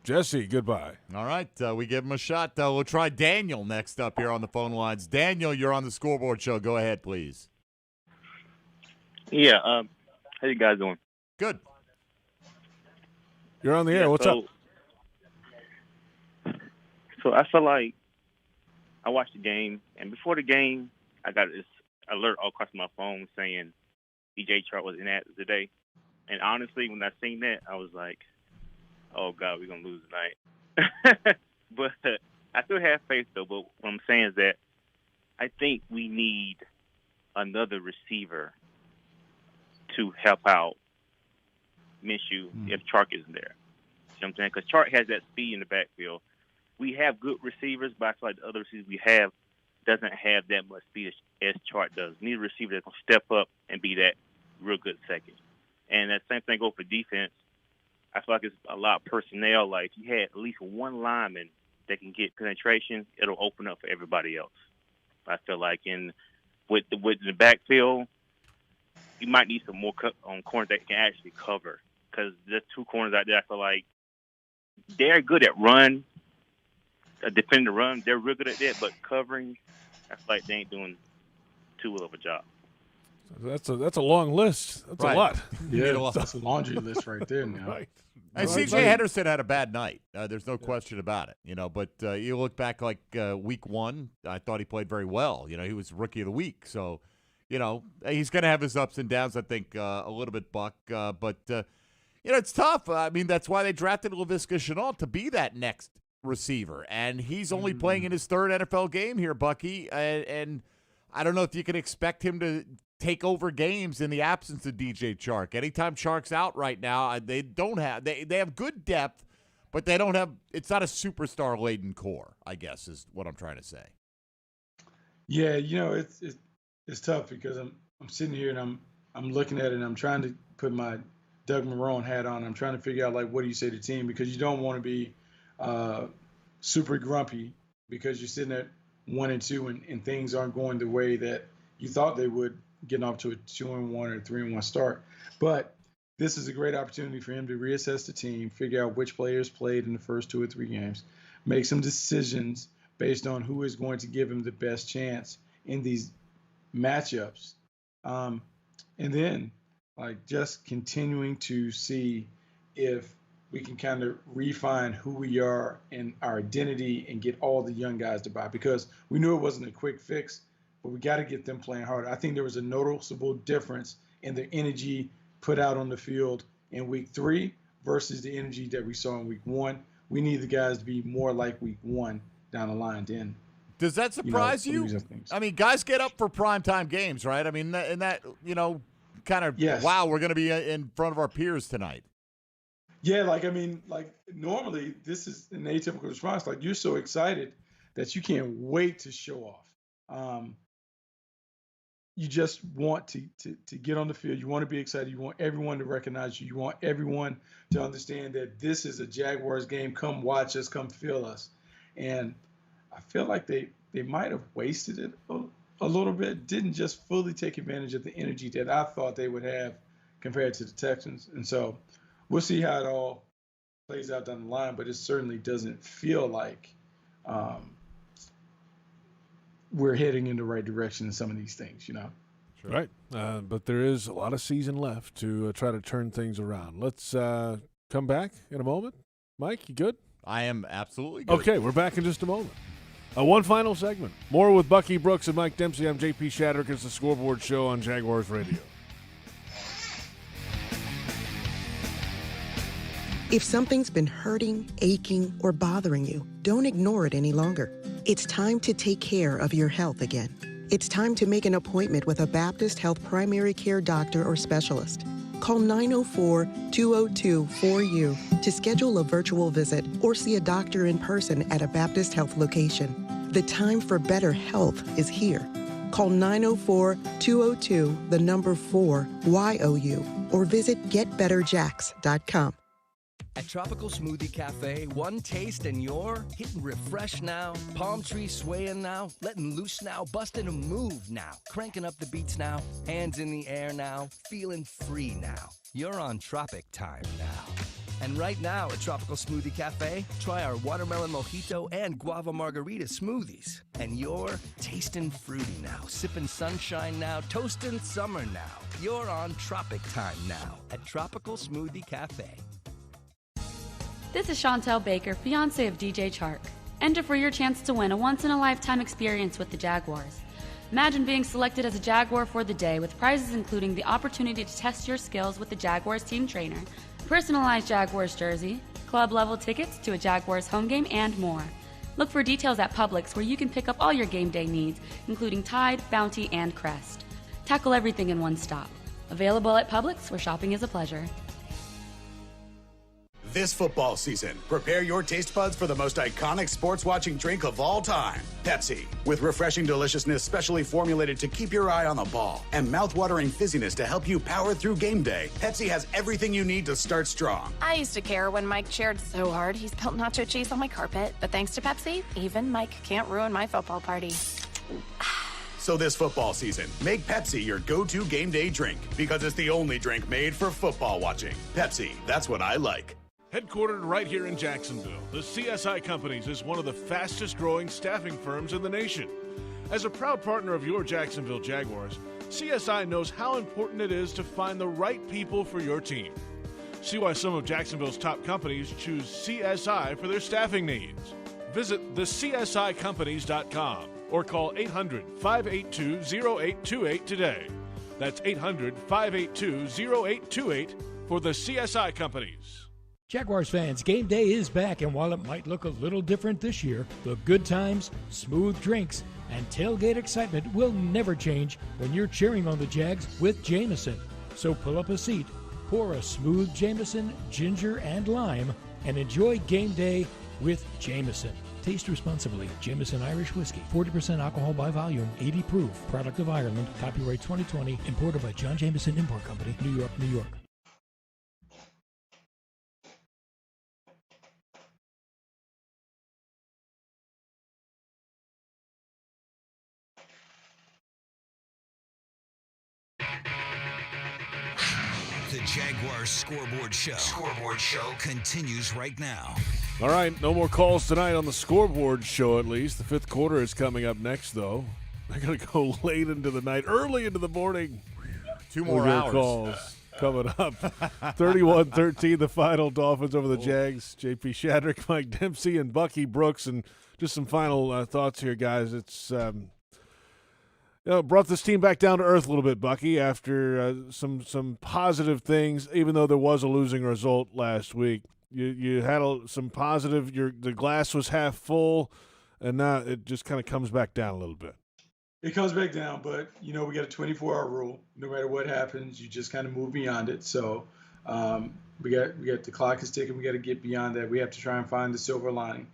Jesse, goodbye. All right, we give him a shot. We'll try Daniel next up here on the phone lines. Daniel, you're on the Scoreboard Show. Go ahead, please. Yeah, how you guys doing? Good. You're on the air. What's up? So I feel like I watched the game, and before the game, I got this alert all across my phone saying DJ Chark was inactive today. And honestly, when I seen that, I was like, oh, God, we're going to lose tonight. But I still have faith, though. But what I'm saying is that I think we need another receiver to help out Minshew if Chark isn't there. You know what I'm saying? Because Chark has that speed in the backfield. We have good receivers, but I feel like the other receivers we have doesn't have that much speed as Chark does. We need a receiver that's going to step up and be that real good second. And that same thing goes for defense. I feel like it's a lot of personnel. Like, if you had at least one lineman that can get penetration, it'll open up for everybody else. I feel like with the backfield, you might need some more corners that can actually cover because there's 2 corners out there I feel like they're good at run, defending the run. They're real good at that, but covering, I feel like they ain't doing too well of a job. That's a long list. That's Right. a lot. Yeah, that's a laundry list right there now. Right. And C.J. Henderson had a bad night. There's no question about it. But you look back like week 1, I thought he played very well. He was rookie of the week. So, he's going to have his ups and downs, I think, a little bit, Buck. But it's tough. I mean, that's why they drafted Laviska Shenault to be that next receiver. And he's only playing in his 3rd NFL game here, Bucky. And I don't know if you can expect him to take over games in the absence of DJ Chark. Anytime Chark's out right now, they don't have they have good depth, but they don't have it's not a superstar laden core, I guess is what I'm trying to say. Yeah, it's tough because I'm sitting here and I'm looking at it and I'm trying to put my Doug Marrone hat on. I'm trying to figure out what do you say to the team because you don't want to be super grumpy because you're sitting at 1-2 and things aren't going the way that you thought they would, getting off to a 2-1 or 3-1 start. But this is a great opportunity for him to reassess the team, figure out which players played in the first 2 or 3 games, make some decisions based on who is going to give him the best chance in these matchups. And then just continuing to see if we can kind of refine who we are and our identity and get all the young guys to buy because we knew it wasn't a quick fix, but we got to get them playing harder. I think there was a noticeable difference in the energy put out on the field in week 3 versus the energy that we saw in week 1. We need the guys to be more like week 1 down the line. Then, does that surprise you? I mean, guys get up for primetime games, right? I mean, in that kind of, yes. Wow, we're going to be in front of our peers tonight. Yeah, normally this is an atypical response. Like, you're so excited that you can't wait to show off. You just want to get on the field. You want to be excited. You want everyone to recognize you. You want everyone to understand that this is a Jaguars game. Come watch us. Come feel us. And I feel like they might have wasted it a little bit. Didn't just fully take advantage of the energy that I thought they would have compared to the Texans. And so we'll see how it all plays out down the line. But it certainly doesn't feel like we're heading in the right direction in some of these things, Sure. Right. But there is a lot of season left to try to turn things around. Let's come back in a moment. Mike, you good? I am absolutely good. Okay, we're back in just a moment. One final segment. More with Bucky Brooks and Mike Dempsey. I'm JP Shadrick. It's the Scoreboard Show on Jaguars Radio. If something's been hurting, aching, or bothering you, don't ignore it any longer. It's time to take care of your health again. It's time to make an appointment with a Baptist Health primary care doctor or specialist. Call 904-202-4U to schedule a virtual visit or see a doctor in person at a Baptist Health location. The time for better health is here. Call 904-202-4YOU or visit getbetterjacks.com. At Tropical Smoothie Cafe, one taste and you're hitting refresh now, palm tree swaying now, letting loose now, busting a move now, cranking up the beats now, hands in the air now, feeling free now. You're on Tropic time now. And right now at Tropical Smoothie Cafe, try our watermelon mojito and guava margarita smoothies. And you're tasting fruity now, sipping sunshine now, toasting summer now. You're on Tropic time now at Tropical Smoothie Cafe. This is Chantel Baker, fiance of DJ Chark. Enter for your chance to win a once-in-a-lifetime experience with the Jaguars. Imagine being selected as a Jaguar for the day with prizes including the opportunity to test your skills with the Jaguars team trainer, a personalized Jaguars jersey, club-level tickets to a Jaguars home game, and more. Look for details at Publix where you can pick up all your game day needs, including Tide, Bounty, and Crest. Tackle everything in one stop. Available at Publix where shopping is a pleasure. This football season, prepare your taste buds for the most iconic sports-watching drink of all time, Pepsi. With refreshing deliciousness specially formulated to keep your eye on the ball and mouth-watering fizziness to help you power through game day, Pepsi has everything you need to start strong. I used to care when Mike cheered so hard he spilled nacho cheese on my carpet, but thanks to Pepsi, even Mike can't ruin my football party. So this football season, make Pepsi your go-to game day drink because it's the only drink made for football watching. Pepsi, that's what I like. Headquartered right here in Jacksonville, the CSI Companies is one of the fastest-growing staffing firms in the nation. As a proud partner of your Jacksonville Jaguars, CSI knows how important it is to find the right people for your team. See why some of Jacksonville's top companies choose CSI for their staffing needs. Visit thecsicompanies.com or call 800-582-0828 today. That's 800-582-0828 for the CSI Companies. Jaguars fans, game day is back, and while it might look a little different this year, the good times, smooth drinks, and tailgate excitement will never change when you're cheering on the Jags with Jameson. So pull up a seat, pour a smooth Jameson, ginger, and lime, and enjoy game day with Jameson. Taste responsibly. Jameson Irish Whiskey, 40% alcohol by volume, 80 proof, product of Ireland, copyright 2020, imported by John Jameson Import Company, New York, New York. The Jaguars Scoreboard Show continues right now. All right, no more calls tonight on the Scoreboard Show, at least. The fifth quarter is coming up next, though. They're going to go late into the night, early into the morning. 2 more hours. Calls coming up. 31-13, the final. Dolphins over the Jags. JP Shadrick, Mike Dempsey, and Bucky Brooks. And just some final thoughts here, guys. It's brought this team back down to earth a little bit, Bucky, after some positive things, even though there was a losing result last week. You had some positive. The glass was half full, and now it just kind of comes back down a little bit. It comes back down, but, we got a 24-hour rule. No matter what happens, you just kind of move beyond it. So we got the clock is ticking. We got to get beyond that. We have to try and find the silver lining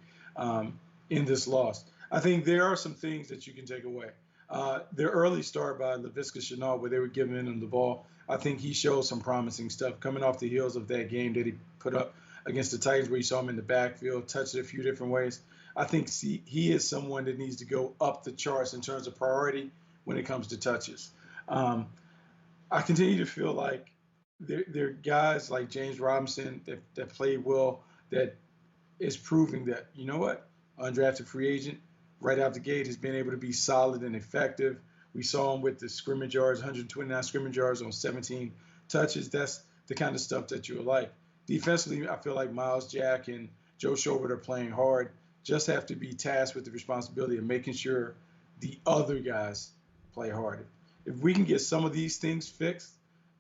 in this loss. I think there are some things that you can take away. The early start by Laviska Shenault, where they were giving him the ball, I think he showed some promising stuff coming off the heels of that game that he put up against the Titans, where you saw him in the backfield, touched it a few different ways. I think he is someone that needs to go up the charts in terms of priority when it comes to touches. I continue to feel like there are guys like James Robinson that played well, that is proving that, you know what, undrafted free agent, right out the gate has been able to be solid and effective. We saw him with the scrimmage yards, 129 scrimmage yards on 17 touches. That's the kind of stuff that you would like. Defensively, I feel like Miles Jack and Joe Schobert are playing hard. Just have to be tasked with the responsibility of making sure the other guys play hard. If we can get some of these things fixed,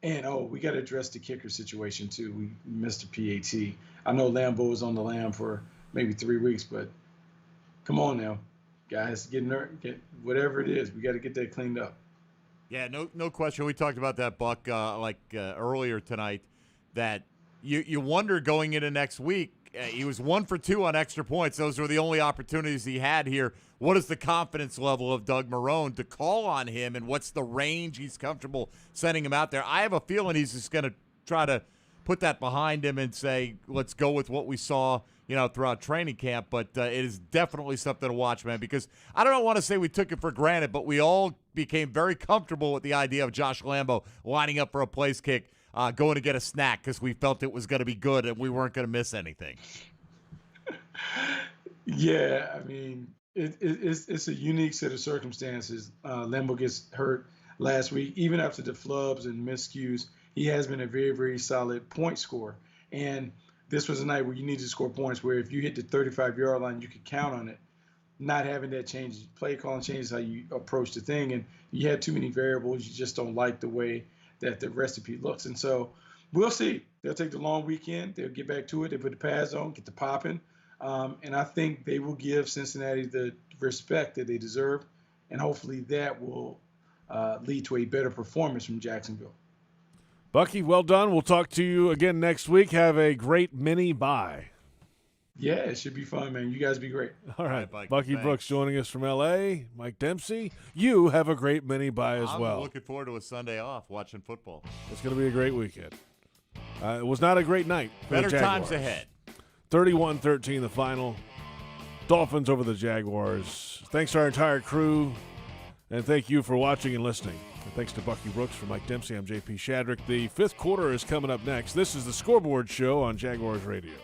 and, we got to address the kicker situation too. We missed a PAT. I know Lambeau was on the lam for maybe 3 weeks, but come on now. Guys, get whatever it is. We got to get that cleaned up. Yeah, no question. We talked about that, Buck, earlier tonight, that you wonder going into next week. He was 1 for 2 on extra points. Those were the only opportunities he had here. What is the confidence level of Doug Marrone to call on him, and what's the range he's comfortable sending him out there? I have a feeling he's just going to try to put that behind him and say, let's go with what we saw, throughout training camp. But it is definitely something to watch, man, because I don't want to say we took it for granted, but we all became very comfortable with the idea of Josh Lambeau lining up for a place kick, going to get a snack because we felt it was going to be good and we weren't going to miss anything. Yeah, I mean, it's a unique set of circumstances. Lambeau gets hurt last week. Even after the flubs and miscues, he has been a very, very solid point scorer. And this was a night where you needed to score points, where if you hit the 35-yard line, you could count on it. Not having that change, play calling changes how you approach the thing, and you had too many variables. You just don't like the way that the recipe looks. And so we'll see. They'll take the long weekend. They'll get back to it. They put the pads on, get the popping. And I think they will give Cincinnati the respect that they deserve, and hopefully that will lead to a better performance from Jacksonville. Bucky, well done. We'll talk to you again next week. Have a great mini bye. Yeah, it should be fun, man. You guys be great. All right. Bucky Brooks joining us from L.A. Mike Dempsey, you have a great mini bye as well. I'm looking forward to a Sunday off watching football. It's going to be a great weekend. It was not a great night for Better the Jaguars. times ahead. 31-13 the final. Dolphins over the Jaguars. Thanks to our entire crew, and thank you for watching and listening. And thanks to Bucky Brooks. For Mike Dempsey, I'm JP Shadrick. The fifth quarter is coming up next. This is the Scoreboard Show on Jaguars Radio.